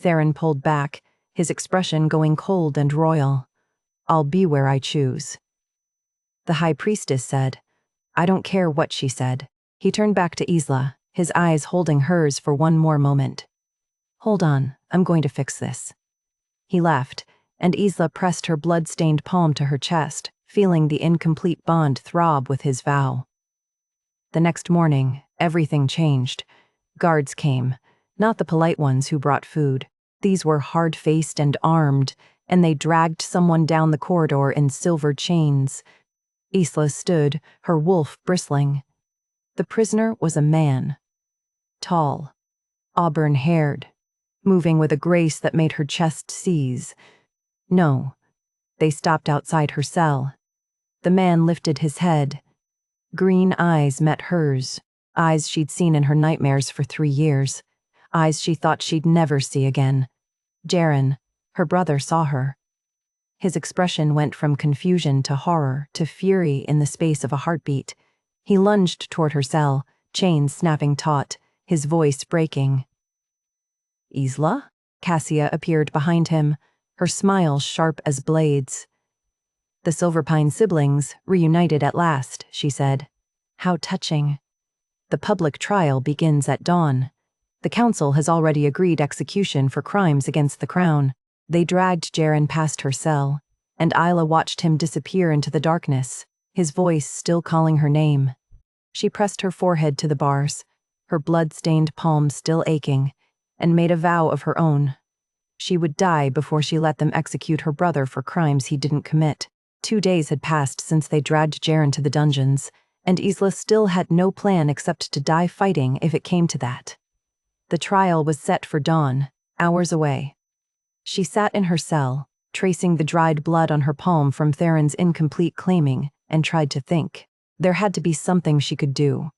Theron pulled back, his expression going cold and royal. I'll be where I choose. The High Priestess said. I don't care what she said. He turned back to Isla, his eyes holding hers for one more moment. Hold on, I'm going to fix this. He laughed, and Isla pressed her blood-stained palm to her chest, feeling the incomplete bond throb with his vow. The next morning, everything changed. Guards came, not the polite ones who brought food. These were hard-faced and armed, and they dragged someone down the corridor in silver chains. Isla stood, her wolf bristling. The prisoner was a man. Tall, auburn-haired, moving with a grace that made her chest seize. No. They stopped outside her cell. The man lifted his head. Green eyes met hers, eyes she'd seen in her nightmares for 3 years, eyes she thought she'd never see again. Jaren, her brother, saw her. His expression went from confusion to horror to fury in the space of a heartbeat. He lunged toward her cell, chains snapping taut, his voice breaking. Isla? Cassia appeared behind him, her smile sharp as blades. The Silverpine siblings, reunited at last, she said. How touching. The public trial begins at dawn. The council has already agreed execution for crimes against the crown. They dragged Jaren past her cell, and Isla watched him disappear into the darkness, his voice still calling her name. She pressed her forehead to the bars, her blood-stained palm still aching, and made a vow of her own. She would die before she let them execute her brother for crimes he didn't commit. 2 days had passed since they dragged Jaren to the dungeons, and Isla still had no plan except to die fighting if it came to that. The trial was set for dawn, hours away. She sat in her cell, tracing the dried blood on her palm from Theron's incomplete claiming, and tried to think. There had to be something she could do.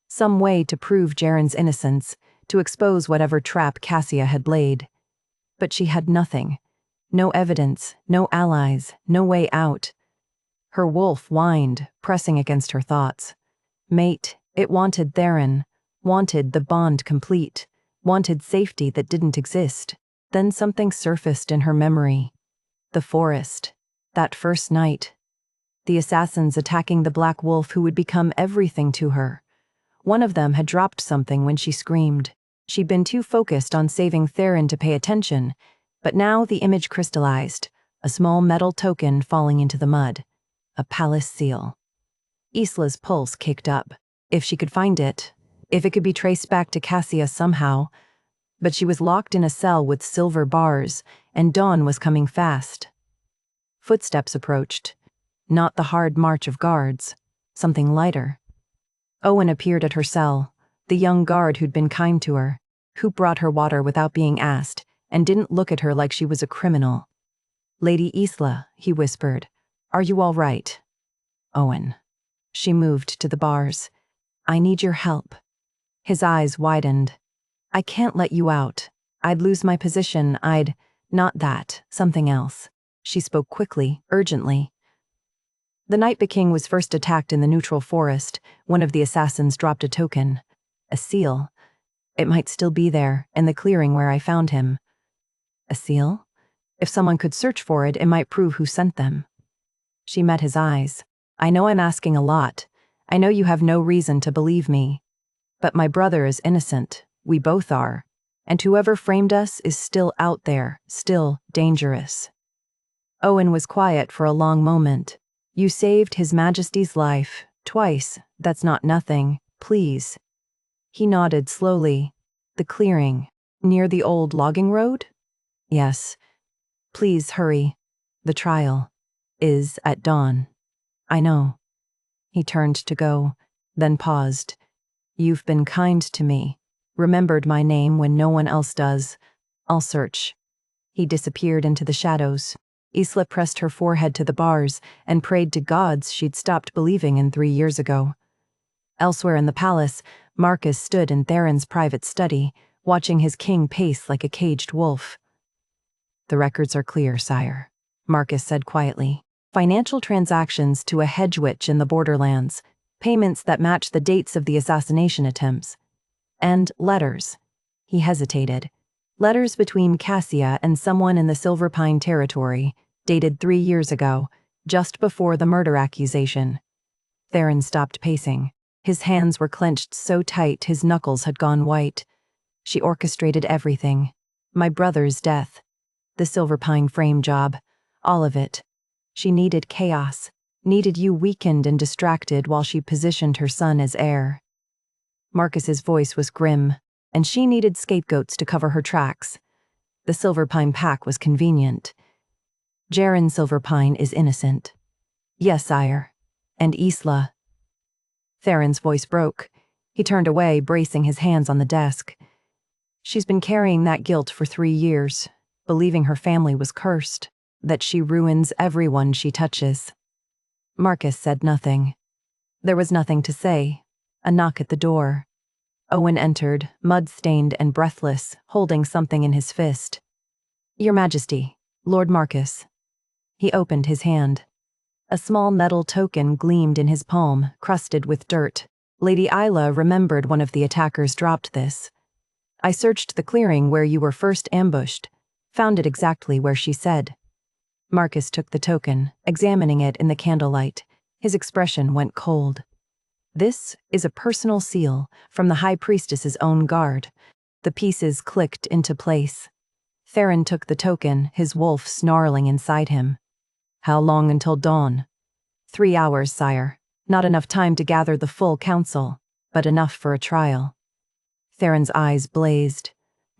Some way to prove Jaren's innocence, to expose whatever trap Cassia had laid. But she had nothing. No evidence, no allies, no way out. Her wolf whined, pressing against her thoughts. Mate, it wanted Theron, wanted the bond complete, wanted safety that didn't exist. Then something surfaced in her memory. The forest. That first night. The assassins attacking the black wolf who would become everything to her. One of them had dropped something when she screamed. She'd been too focused on saving Theron to pay attention, but now the image crystallized, a small metal token falling into the mud. A palace seal. Isla's pulse kicked up. If she could find it, if it could be traced back to Cassia somehow. But she was locked in a cell with silver bars, and dawn was coming fast. Footsteps approached. Not the hard march of guards. Something lighter. Owen appeared at her cell, the young guard who'd been kind to her, who brought her water without being asked, and didn't look at her like she was a criminal. "Lady Isla," he whispered, "are you all right?" "Owen." She moved to the bars. "I need your help." His eyes widened. "I can't let you out. I'd lose my position, Not that, something else." She spoke quickly, urgently. The night the king was first attacked in the neutral forest, one of the assassins dropped a token. A seal. It might still be there, in the clearing where I found him. A seal? If someone could search for it, it might prove who sent them. She met his eyes. "I know I'm asking a lot. I know you have no reason to believe me. But my brother is innocent. We both are. And whoever framed us is still out there, still dangerous." Owen was quiet for a long moment. "You saved His Majesty's life, twice. That's not nothing. Please." He nodded slowly. "The clearing, near the old logging road?" "Yes. Please hurry. The trial is at dawn." "I know." He turned to go, then paused. "You've been kind to me, remembered my name when no one else does. I'll search." He disappeared into the shadows. Isla pressed her forehead to the bars and prayed to gods she'd stopped believing in 3 years ago. Elsewhere in the palace, Marcus stood in Theron's private study, watching his king pace like a caged wolf. "The records are clear, sire," Marcus said quietly. "Financial transactions to a hedge witch in the borderlands, payments that match the dates of the assassination attempts. And letters." He hesitated. "Letters between Cassia and someone in the Silverpine territory, dated 3 years ago, just before the murder accusation." Theron stopped pacing. His hands were clenched so tight his knuckles had gone white. "She orchestrated everything. My brother's death. The Silverpine frame job. All of it. She needed chaos. Needed you weakened and distracted while she positioned her son as heir." Marcus's voice was grim, and she needed scapegoats to cover her tracks. The Silverpine pack was convenient. "Jaren Silverpine is innocent." "Yes, sire. And Isla." Theron's voice broke. He turned away, bracing his hands on the desk. "She's been carrying that guilt for 3 years, believing her family was cursed, that she ruins everyone she touches." Marcus said nothing. There was nothing to say. A knock at the door. Owen entered, mud-stained and breathless, holding something in his fist. "Your Majesty, Lord Marcus." He opened his hand. A small metal token gleamed in his palm, crusted with dirt. "Lady Isla remembered one of the attackers dropped this. I searched the clearing where you were first ambushed, found it exactly where she said." Marcus took the token, examining it in the candlelight. His expression went cold. "This is a personal seal from the High Priestess's own guard." The pieces clicked into place. Theron took the token, his wolf snarling inside him. "How long until dawn?" 3 hours, sire. Not enough time to gather the full council, but enough for a trial." Theron's eyes blazed.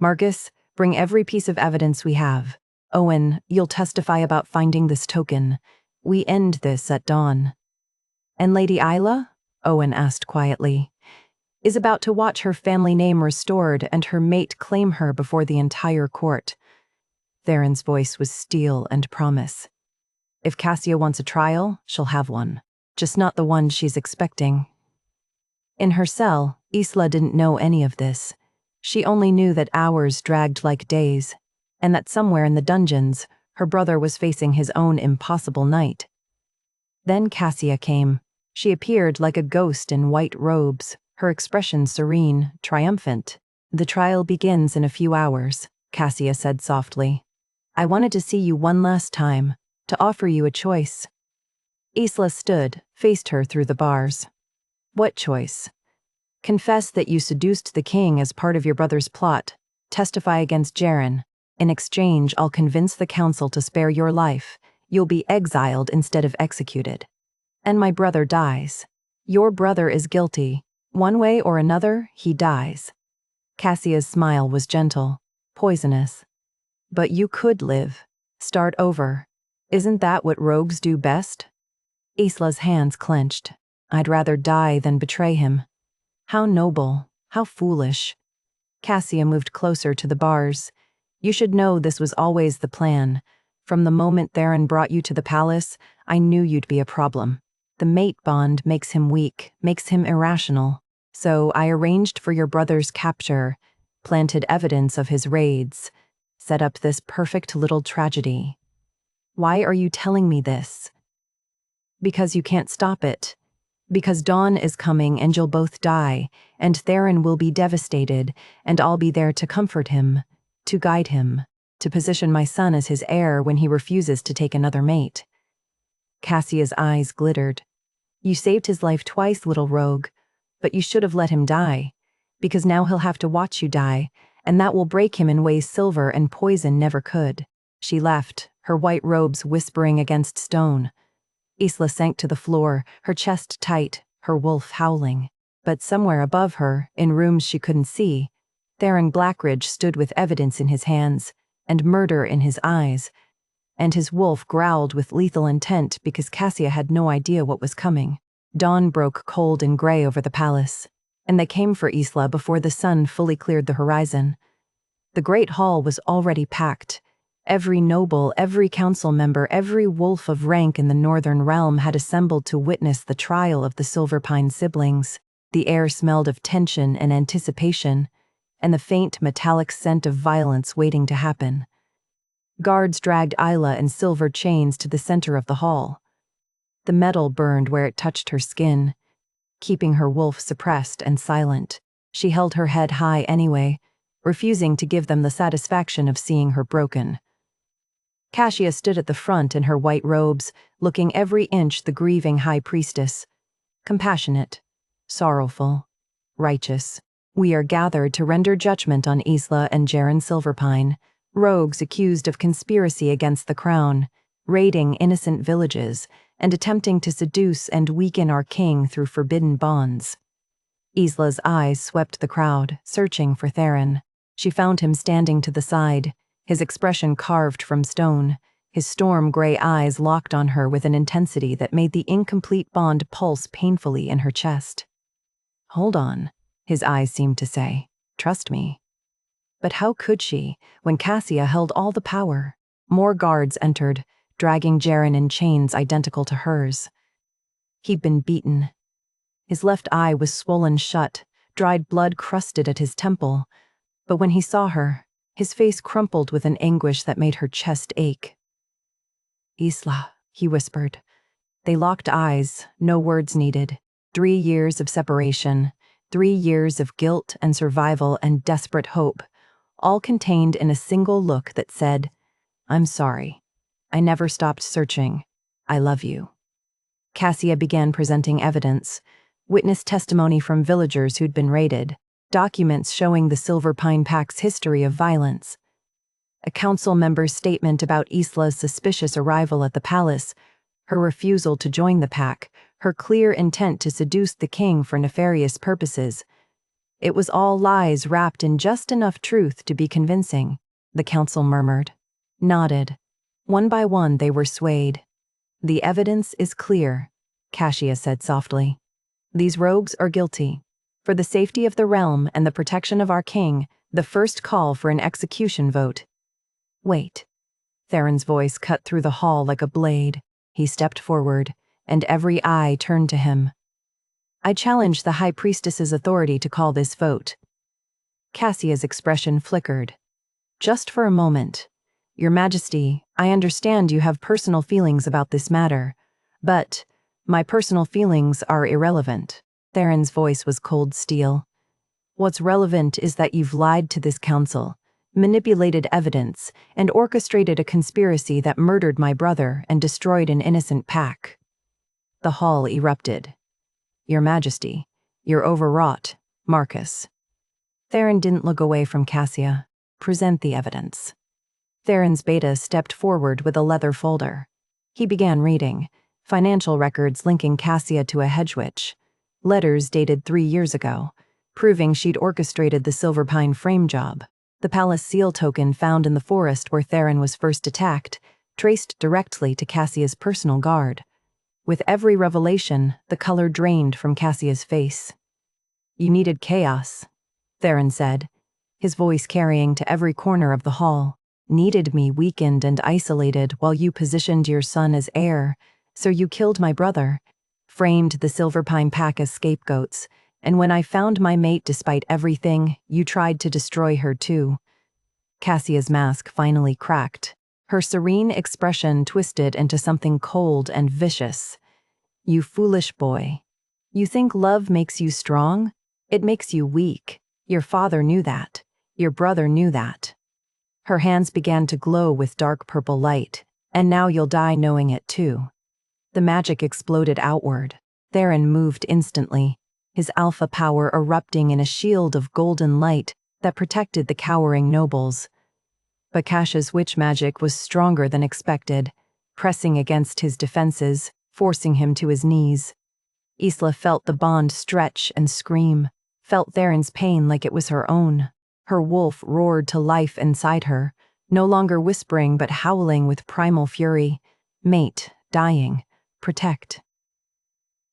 Marcus, bring every piece of evidence we have. Owen, you'll testify about finding this token. We end this at dawn. And Lady Isla? Owen asked quietly. Is about to watch her family name restored and her mate claim her before the entire court. Theron's voice was steel and promise. If Cassia wants a trial, she'll have one. Just not the one she's expecting. In her cell, Isla didn't know any of this. She only knew that hours dragged like days, and that somewhere in the dungeons, her brother was facing his own impossible night. Then Cassia came. She appeared like a ghost in white robes, her expression serene, triumphant. The trial begins in a few hours, Cassia said softly. I wanted to see you one last time, to offer you a choice. Isla stood, faced her through the bars. What choice? Confess that you seduced the king as part of your brother's plot. Testify against Jaren. In exchange, I'll convince the council to spare your life. You'll be exiled instead of executed. And my brother dies. Your brother is guilty. One way or another, he dies. Cassia's smile was gentle, poisonous. But you could live. Start over. Isn't that what rogues do best? Isla's hands clenched. I'd rather die than betray him. How noble. How foolish. Cassia moved closer to the bars. You should know this was always the plan. From the moment Theron brought you to the palace, I knew you'd be a problem. The mate bond makes him weak, makes him irrational. So I arranged for your brother's capture, planted evidence of his raids, set up this perfect little tragedy. Why are you telling me this? Because you can't stop it. Because dawn is coming and you'll both die, and Theron will be devastated, and I'll be there to comfort him, to guide him, to position my son as his heir when he refuses to take another mate. Cassia's eyes glittered. You saved his life twice, little rogue, but you should have let him die, because now he'll have to watch you die, and that will break him in ways silver and poison never could. She left, her white robes whispering against stone. Isla sank to the floor, her chest tight, her wolf howling. But somewhere above her, in rooms she couldn't see, Theron Blackridge stood with evidence in his hands, and murder in his eyes, and his wolf growled with lethal intent because Cassia had no idea what was coming. Dawn broke cold and gray over the palace, and they came for Isla before the sun fully cleared the horizon. The great hall was already packed. Every noble, every council member, every wolf of rank in the northern realm had assembled to witness the trial of the Silverpine siblings. The air smelled of tension and anticipation, and the faint metallic scent of violence waiting to happen. Guards dragged Isla in silver chains to the center of the hall. The metal burned where it touched her skin, keeping her wolf suppressed and silent. She held her head high anyway, refusing to give them the satisfaction of seeing her broken. Cassia stood at the front in her white robes, looking every inch the grieving high priestess. Compassionate, sorrowful, righteous. We are gathered to render judgment on Isla and Jaren Silverpine, rogues accused of conspiracy against the crown, raiding innocent villages, and attempting to seduce and weaken our king through forbidden bonds. Isla's eyes swept the crowd, searching for Theron. She found him standing to the side, his expression carved from stone, his storm-gray eyes locked on her with an intensity that made the incomplete bond pulse painfully in her chest. Hold on, his eyes seemed to say. Trust me. But how could she, when Cassia held all the power? More guards entered, dragging Jaren in chains identical to hers. He'd been beaten. His left eye was swollen shut, dried blood crusted at his temple. But when he saw her, his face crumpled with an anguish that made her chest ache. Isla, he whispered. They locked eyes, no words needed. 3 years of separation, 3 years of guilt and survival and desperate hope, all contained in a single look that said, I'm sorry. I never stopped searching. I love you. Cassia began presenting evidence, witness testimony from villagers who'd been raided, documents showing the Silverpine Pack's history of violence, a council member's statement about Isla's suspicious arrival at the palace, her refusal to join the pack, her clear intent to seduce the king for nefarious purposes. It was all lies wrapped in just enough truth to be convincing, the council murmured. Nodded. One by one they were swayed. The evidence is clear, Cassia said softly. These rogues are guilty. For the safety of the realm and the protection of our king, the first call for an execution vote. Wait. Theron's voice cut through the hall like a blade. He stepped forward, and every eye turned to him. I challenge the High Priestess's authority to call this vote. Cassia's expression flickered. Just for a moment. Your Majesty, I understand you have personal feelings about this matter, but my personal feelings are irrelevant. Theron's voice was cold steel. What's relevant is that you've lied to this council, manipulated evidence, and orchestrated a conspiracy that murdered my brother and destroyed an innocent pack. The hall erupted. Your Majesty, you're overwrought, Marcus. Theron didn't look away from Cassia. Present the evidence. Theron's beta stepped forward with a leather folder. He began reading, financial records linking Cassia to a hedge witch, letters dated 3 years ago, proving she'd orchestrated the Silverpine frame job. The palace seal token found in the forest where Theron was first attacked, traced directly to Cassia's personal guard. With every revelation, the color drained from Cassia's face. You needed chaos, Theron said, his voice carrying to every corner of the hall. Needed me weakened and isolated while you positioned your son as heir, so you killed my brother, framed the Silverpine pack as scapegoats, and when I found my mate despite everything, you tried to destroy her too. Cassia's mask finally cracked. Her serene expression twisted into something cold and vicious. You foolish boy. You think love makes you strong? It makes you weak. Your father knew that. Your brother knew that. Her hands began to glow with dark purple light, and now you'll die knowing it too. The magic exploded outward. Theron moved instantly, his alpha power erupting in a shield of golden light that protected the cowering nobles. But Cassia's witch magic was stronger than expected, pressing against his defenses, forcing him to his knees. Isla felt the bond stretch and scream, felt Theron's pain like it was her own. Her wolf roared to life inside her, no longer whispering but howling with primal fury. Mate, dying, protect.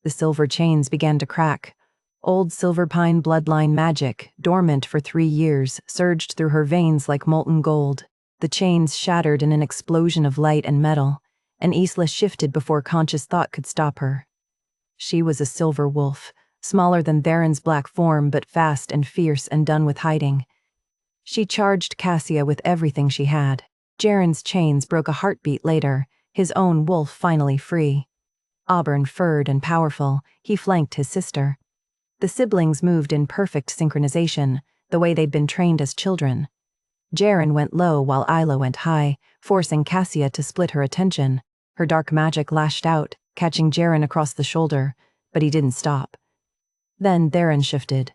The silver chains began to crack. Old Silverpine bloodline magic, dormant for 3 years, surged through her veins like molten gold. The chains shattered in an explosion of light and metal, and Isla shifted before conscious thought could stop her. She was a silver wolf, smaller than Theron's black form but fast and fierce and done with hiding. She charged Cassia with everything she had. Jaren's chains broke a heartbeat later, his own wolf finally free. Auburn-furred and powerful, he flanked his sister. The siblings moved in perfect synchronization, the way they'd been trained as children. Jaren went low while Isla went high, forcing Cassia to split her attention. Her dark magic lashed out, catching Jaren across the shoulder, but he didn't stop. Then Theron shifted.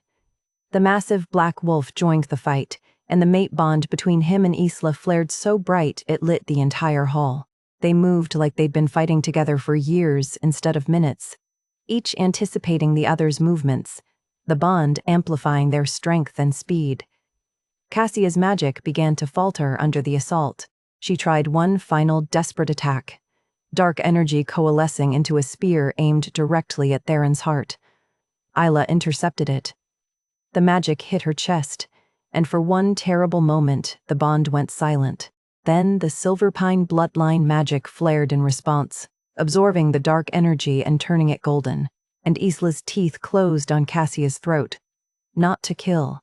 The massive black wolf joined the fight, and the mate bond between him and Isla flared so bright it lit the entire hall. They moved like they'd been fighting together for years instead of minutes, each anticipating the other's movements, the bond amplifying their strength and speed. Cassia's magic began to falter under the assault. She tried one final desperate attack, dark energy coalescing into a spear aimed directly at Theron's heart. Isla intercepted it. The magic hit her chest, and for one terrible moment, the bond went silent. Then the Silverpine bloodline magic flared in response, absorbing the dark energy and turning it golden, and Isla's teeth closed on Cassia's throat. Not to kill,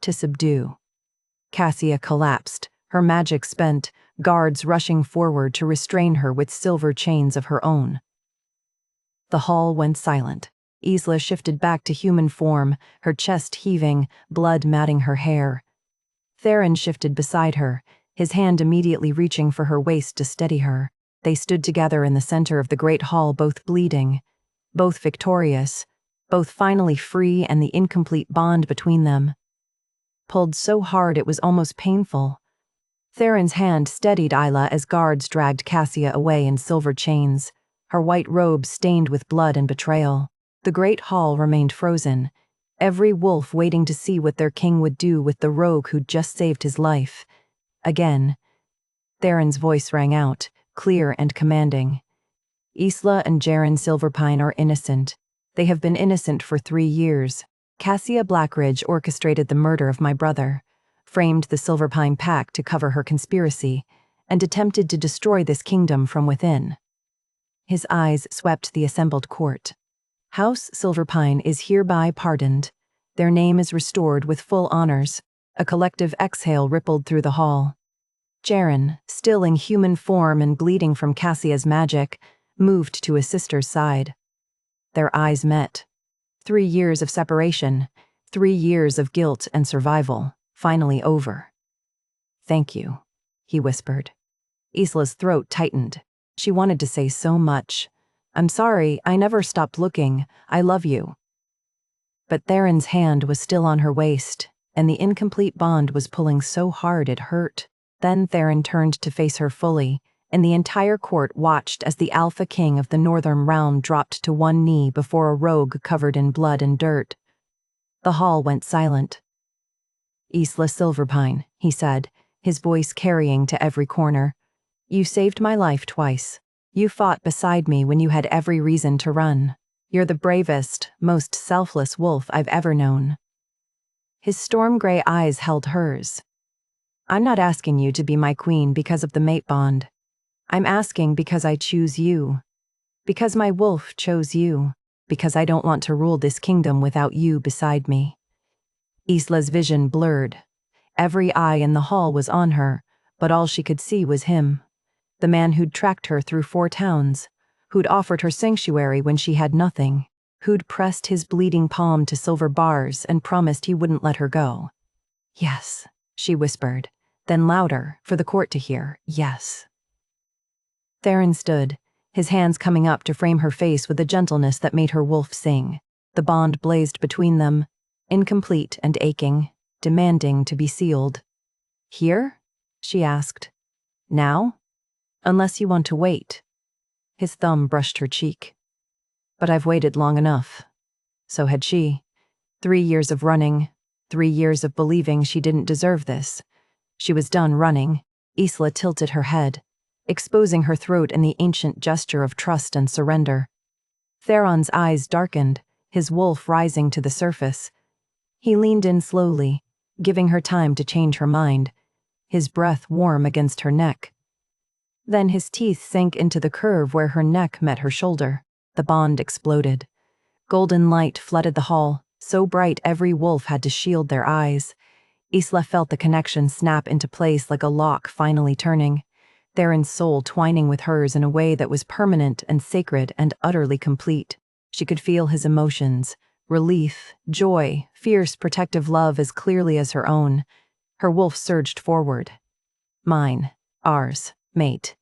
to subdue. Cassia collapsed, her magic spent, guards rushing forward to restrain her with silver chains of her own. The hall went silent. Isla shifted back to human form, her chest heaving, blood matting her hair. Theron shifted beside her, his hand immediately reaching for her waist to steady her. They stood together in the center of the great hall, both bleeding, both victorious, both finally free, and the incomplete bond between them pulled so hard it was almost painful. Theron's hand steadied Isla as guards dragged Cassia away in silver chains, her white robe stained with blood and betrayal. The great hall remained frozen, every wolf waiting to see what their king would do with the rogue who'd just saved his life. Again, Theron's voice rang out, clear and commanding. Isla and Jaren Silverpine are innocent. They have been innocent for 3 years. Cassia Blackridge orchestrated the murder of my brother, framed the Silverpine Pact to cover her conspiracy, and attempted to destroy this kingdom from within. His eyes swept the assembled court. House Silverpine is hereby pardoned. Their name is restored with full honors. A collective exhale rippled through the hall. Jaren, still in human form and bleeding from Cassia's magic, moved to his sister's side. Their eyes met. 3 years of separation, 3 years of guilt and survival, finally over. "Thank you," he whispered. Isla's throat tightened. She wanted to say so much. "I'm sorry, I never stopped looking. I love you." But Theron's hand was still on her waist, and the incomplete bond was pulling so hard it hurt. Then Theron turned to face her fully, and the entire court watched as the Alpha King of the Northern Realm dropped to one knee before a rogue covered in blood and dirt. The hall went silent. "Isla Silverpine," he said, his voice carrying to every corner. "You saved my life twice. You fought beside me when you had every reason to run. You're the bravest, most selfless wolf I've ever known." His storm-gray eyes held hers. "I'm not asking you to be my queen because of the mate bond. I'm asking because I choose you. Because my wolf chose you. Because I don't want to rule this kingdom without you beside me." Isla's vision blurred. Every eye in the hall was on her, but all she could see was him. The man who'd tracked her through 4 towns, who'd offered her sanctuary when she had nothing, who'd pressed his bleeding palm to silver bars and promised he wouldn't let her go. "Yes," she whispered, then louder, for the court to hear, "Yes." Theron stood, his hands coming up to frame her face with a gentleness that made her wolf sing. The bond blazed between them, incomplete and aching, demanding to be sealed. "Here?" she asked. "Now? Unless you want to wait." His thumb brushed her cheek. "But I've waited long enough." So had she. 3 years of running, 3 years of believing she didn't deserve this. She was done running. Isla tilted her head, exposing her throat in the ancient gesture of trust and surrender. Theron's eyes darkened, his wolf rising to the surface. He leaned in slowly, giving her time to change her mind, his breath warm against her neck. Then his teeth sank into the curve where her neck met her shoulder. The bond exploded. Golden light flooded the hall, so bright every wolf had to shield their eyes. Isla felt the connection snap into place like a lock finally turning, Theron's soul twining with hers in a way that was permanent and sacred and utterly complete. She could feel his emotions, relief, joy, fierce protective love as clearly as her own. Her wolf surged forward. "Mine. Ours. Mate."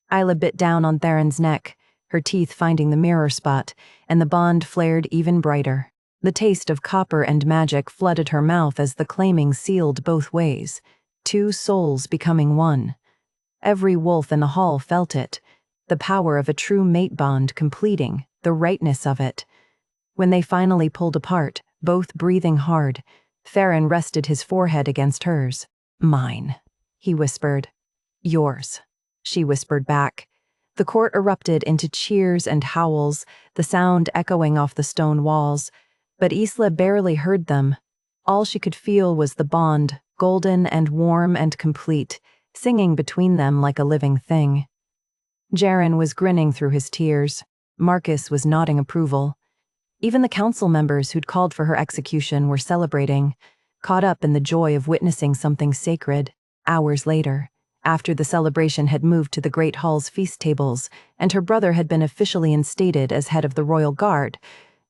Isla bit down on Theron's neck, her teeth finding the mirror spot, and the bond flared even brighter. The taste of copper and magic flooded her mouth as the claiming sealed both ways, 2 souls becoming one. Every wolf in the hall felt it, the power of a true mate bond completing, the rightness of it. When they finally pulled apart, both breathing hard, Theron rested his forehead against hers. "Mine," he whispered. "Yours," she whispered back. The court erupted into cheers and howls, the sound echoing off the stone walls, but Isla barely heard them. All she could feel was the bond, golden and warm and complete, singing between them like a living thing. Jaren was grinning through his tears. Marcus was nodding approval. Even the council members who'd called for her execution were celebrating, caught up in the joy of witnessing something sacred. Hours later, after the celebration had moved to the Great Hall's feast tables and her brother had been officially instated as head of the royal guard,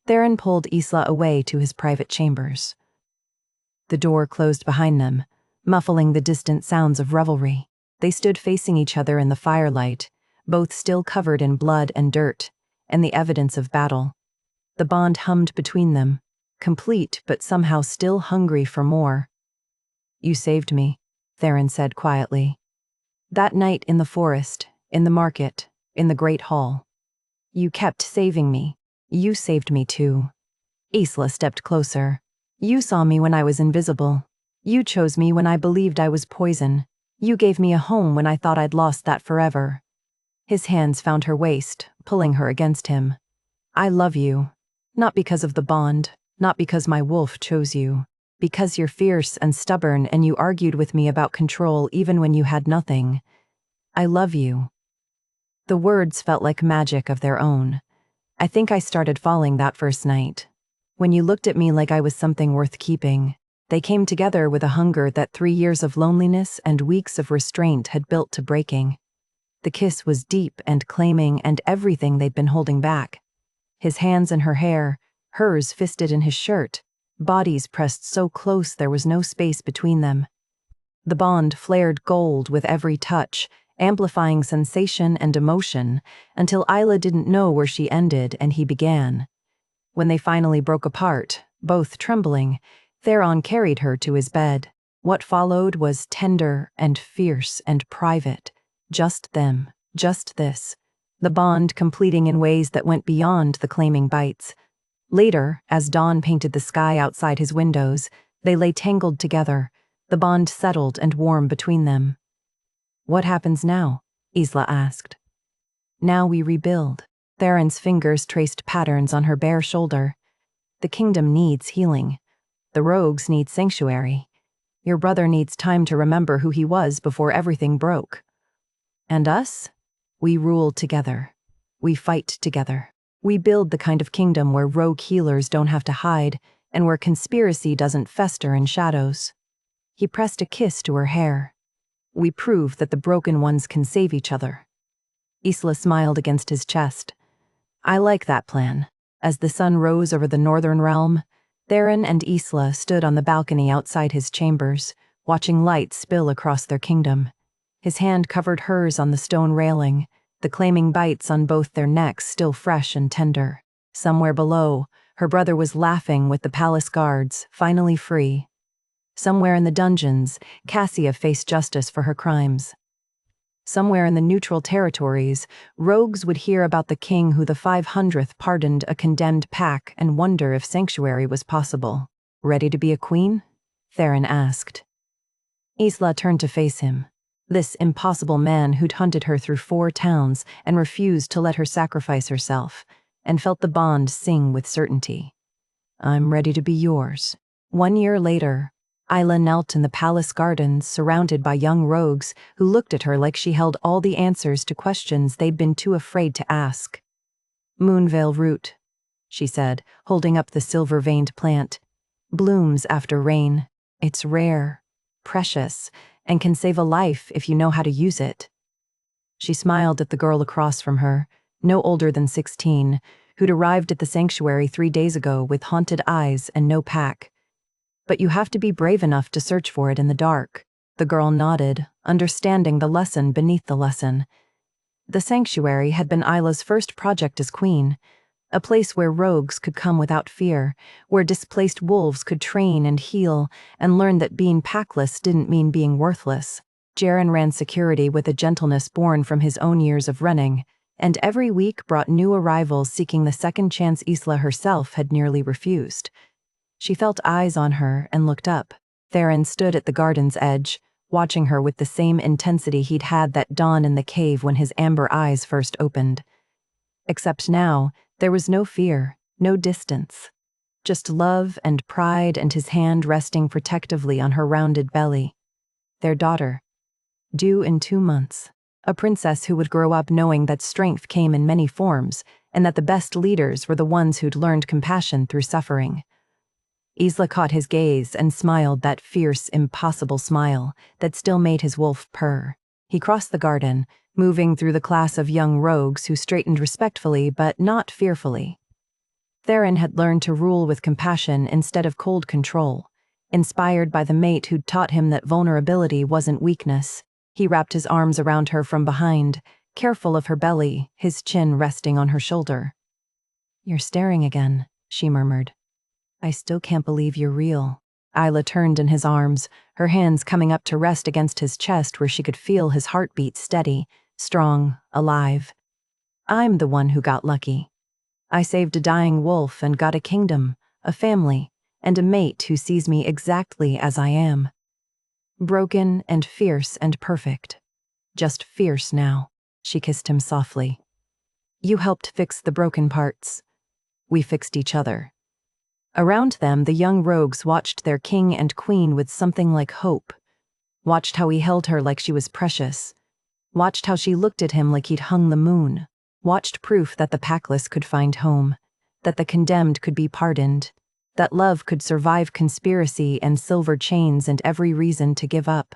Theron pulled Isla away to his private chambers. The door closed behind them, muffling the distant sounds of revelry. They stood facing each other in the firelight, both still covered in blood and dirt, and the evidence of battle. The bond hummed between them, complete but somehow still hungry for more. "You saved me," Theron said quietly. "That night in the forest, in the market, in the Great Hall. You kept saving me. You saved me too." Isla stepped closer. You saw me when I was invisible. You chose me when I believed I was poison. You gave me a home when I thought I'd lost that forever. His hands found her waist, pulling her against him. I love you. Not because of the bond, not because my wolf chose you. Because you're fierce and stubborn and you argued with me about control even when you had nothing. I love you. The words felt like magic of their own. I think I started falling that first night. When you looked at me like I was something worth keeping, they came together with a hunger that 3 years of loneliness and weeks of restraint had built to breaking. The kiss was deep and claiming and everything they'd been holding back. His hands in her hair, hers fisted in his shirt, bodies pressed so close there was no space between them. The bond flared gold with every touch, amplifying sensation and emotion, until Isla didn't know where she ended and he began. When they finally broke apart, both trembling, Theron carried her to his bed. What followed was tender and fierce and private. Just them, just this. The bond completing in ways that went beyond the claiming bites. Later, as dawn painted the sky outside his windows, they lay tangled together, the bond settled and warm between them. What happens now? Isla asked. Now we rebuild. Theron's fingers traced patterns on her bare shoulder. The kingdom needs healing. The rogues need sanctuary. Your brother needs time to remember who he was before everything broke. And us? We rule together. We fight together. We build the kind of kingdom where rogue healers don't have to hide and where conspiracy doesn't fester in shadows. He pressed a kiss to her hair. We prove that the broken ones can save each other. Isla smiled against his chest. I like that plan. As the sun rose over the northern realm, Theron and Isla stood on the balcony outside his chambers, watching light spill across their kingdom. His hand covered hers on the stone railing, the claiming bites on both their necks still fresh and tender. Somewhere below, her brother was laughing with the palace guards, finally free. Somewhere in the dungeons, Cassia faced justice for her crimes. Somewhere in the neutral territories, rogues would hear about the king who the 500th pardoned a condemned pack and wonder if sanctuary was possible. Ready to be a queen? Theron asked. Isla turned to face him. This impossible man who'd hunted her through 4 towns and refused to let her sacrifice herself, and felt the bond sing with certainty. I'm ready to be yours. 1 year later, Isla knelt in the palace gardens surrounded by young rogues who looked at her like she held all the answers to questions they'd been too afraid to ask. Moonveil root, she said, holding up the silver-veined plant. Blooms after rain. It's rare, precious, and can save a life if you know how to use it. She smiled at the girl across from her, no older than 16, who'd arrived at the sanctuary 3 days ago with haunted eyes and no pack. But you have to be brave enough to search for it in the dark. The girl nodded, understanding the lesson beneath the lesson. The sanctuary had been Isla's first project as queen, a place where rogues could come without fear, where displaced wolves could train and heal and learn that being packless didn't mean being worthless. Jaren ran security with a gentleness born from his own years of running, and every week brought new arrivals seeking the second chance Isla herself had nearly refused. She felt eyes on her and looked up. Theron stood at the garden's edge, watching her with the same intensity he'd had that dawn in the cave when his amber eyes first opened. Except now, there was no fear, no distance. Just love and pride and his hand resting protectively on her rounded belly. Their daughter. Due in 2 months. A princess who would grow up knowing that strength came in many forms, and that the best leaders were the ones who'd learned compassion through suffering. Isla caught his gaze and smiled that fierce, impossible smile that still made his wolf purr. He crossed the garden, moving through the class of young rogues who straightened respectfully but not fearfully. Theron had learned to rule with compassion instead of cold control, inspired by the mate who'd taught him that vulnerability wasn't weakness. He wrapped his arms around her from behind, careful of her belly, his chin resting on her shoulder. You're staring again, she murmured. I still can't believe you're real. Isla turned in his arms, her hands coming up to rest against his chest where she could feel his heartbeat steady, strong, alive. I'm the one who got lucky. I saved a dying wolf and got a kingdom, a family, and a mate who sees me exactly as I am. Broken and fierce and perfect. Just fierce now. She kissed him softly. You helped fix the broken parts. We fixed each other. Around them, the young rogues watched their king and queen with something like hope. Watched how he held her like she was precious. Watched how she looked at him like he'd hung the moon. Watched proof that the packless could find home. That the condemned could be pardoned. That love could survive conspiracy and silver chains and every reason to give up.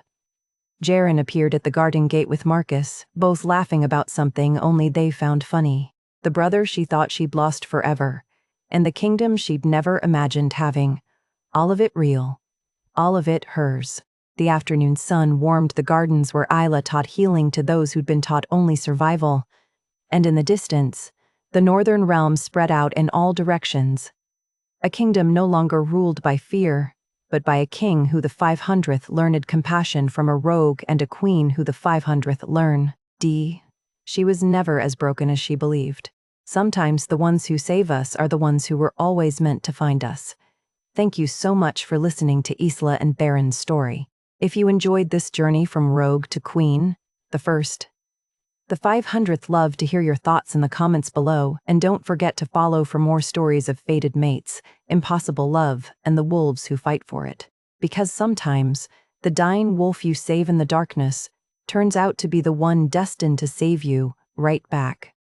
Jaren appeared at the garden gate with Marcus, both laughing about something only they found funny. The brother she thought she'd lost forever, and the kingdom she'd never imagined having. All of it real. All of it hers. The afternoon sun warmed the gardens where Isla taught healing to those who'd been taught only survival. And in the distance, the northern realms spread out in all directions. A kingdom no longer ruled by fear, but by a king who the 500th learned compassion from a rogue and a queen who the 500th learn. She was never as broken as she believed. Sometimes the ones who save us are the ones who were always meant to find us. Thank you so much for listening to Isla and Baron's story. If you enjoyed this journey from rogue to queen, the 500th, love to hear your thoughts in the comments below, and don't forget to follow for more stories of fated mates, impossible love, and the wolves who fight for it. Because sometimes, the dying wolf you save in the darkness turns out to be the one destined to save you right back.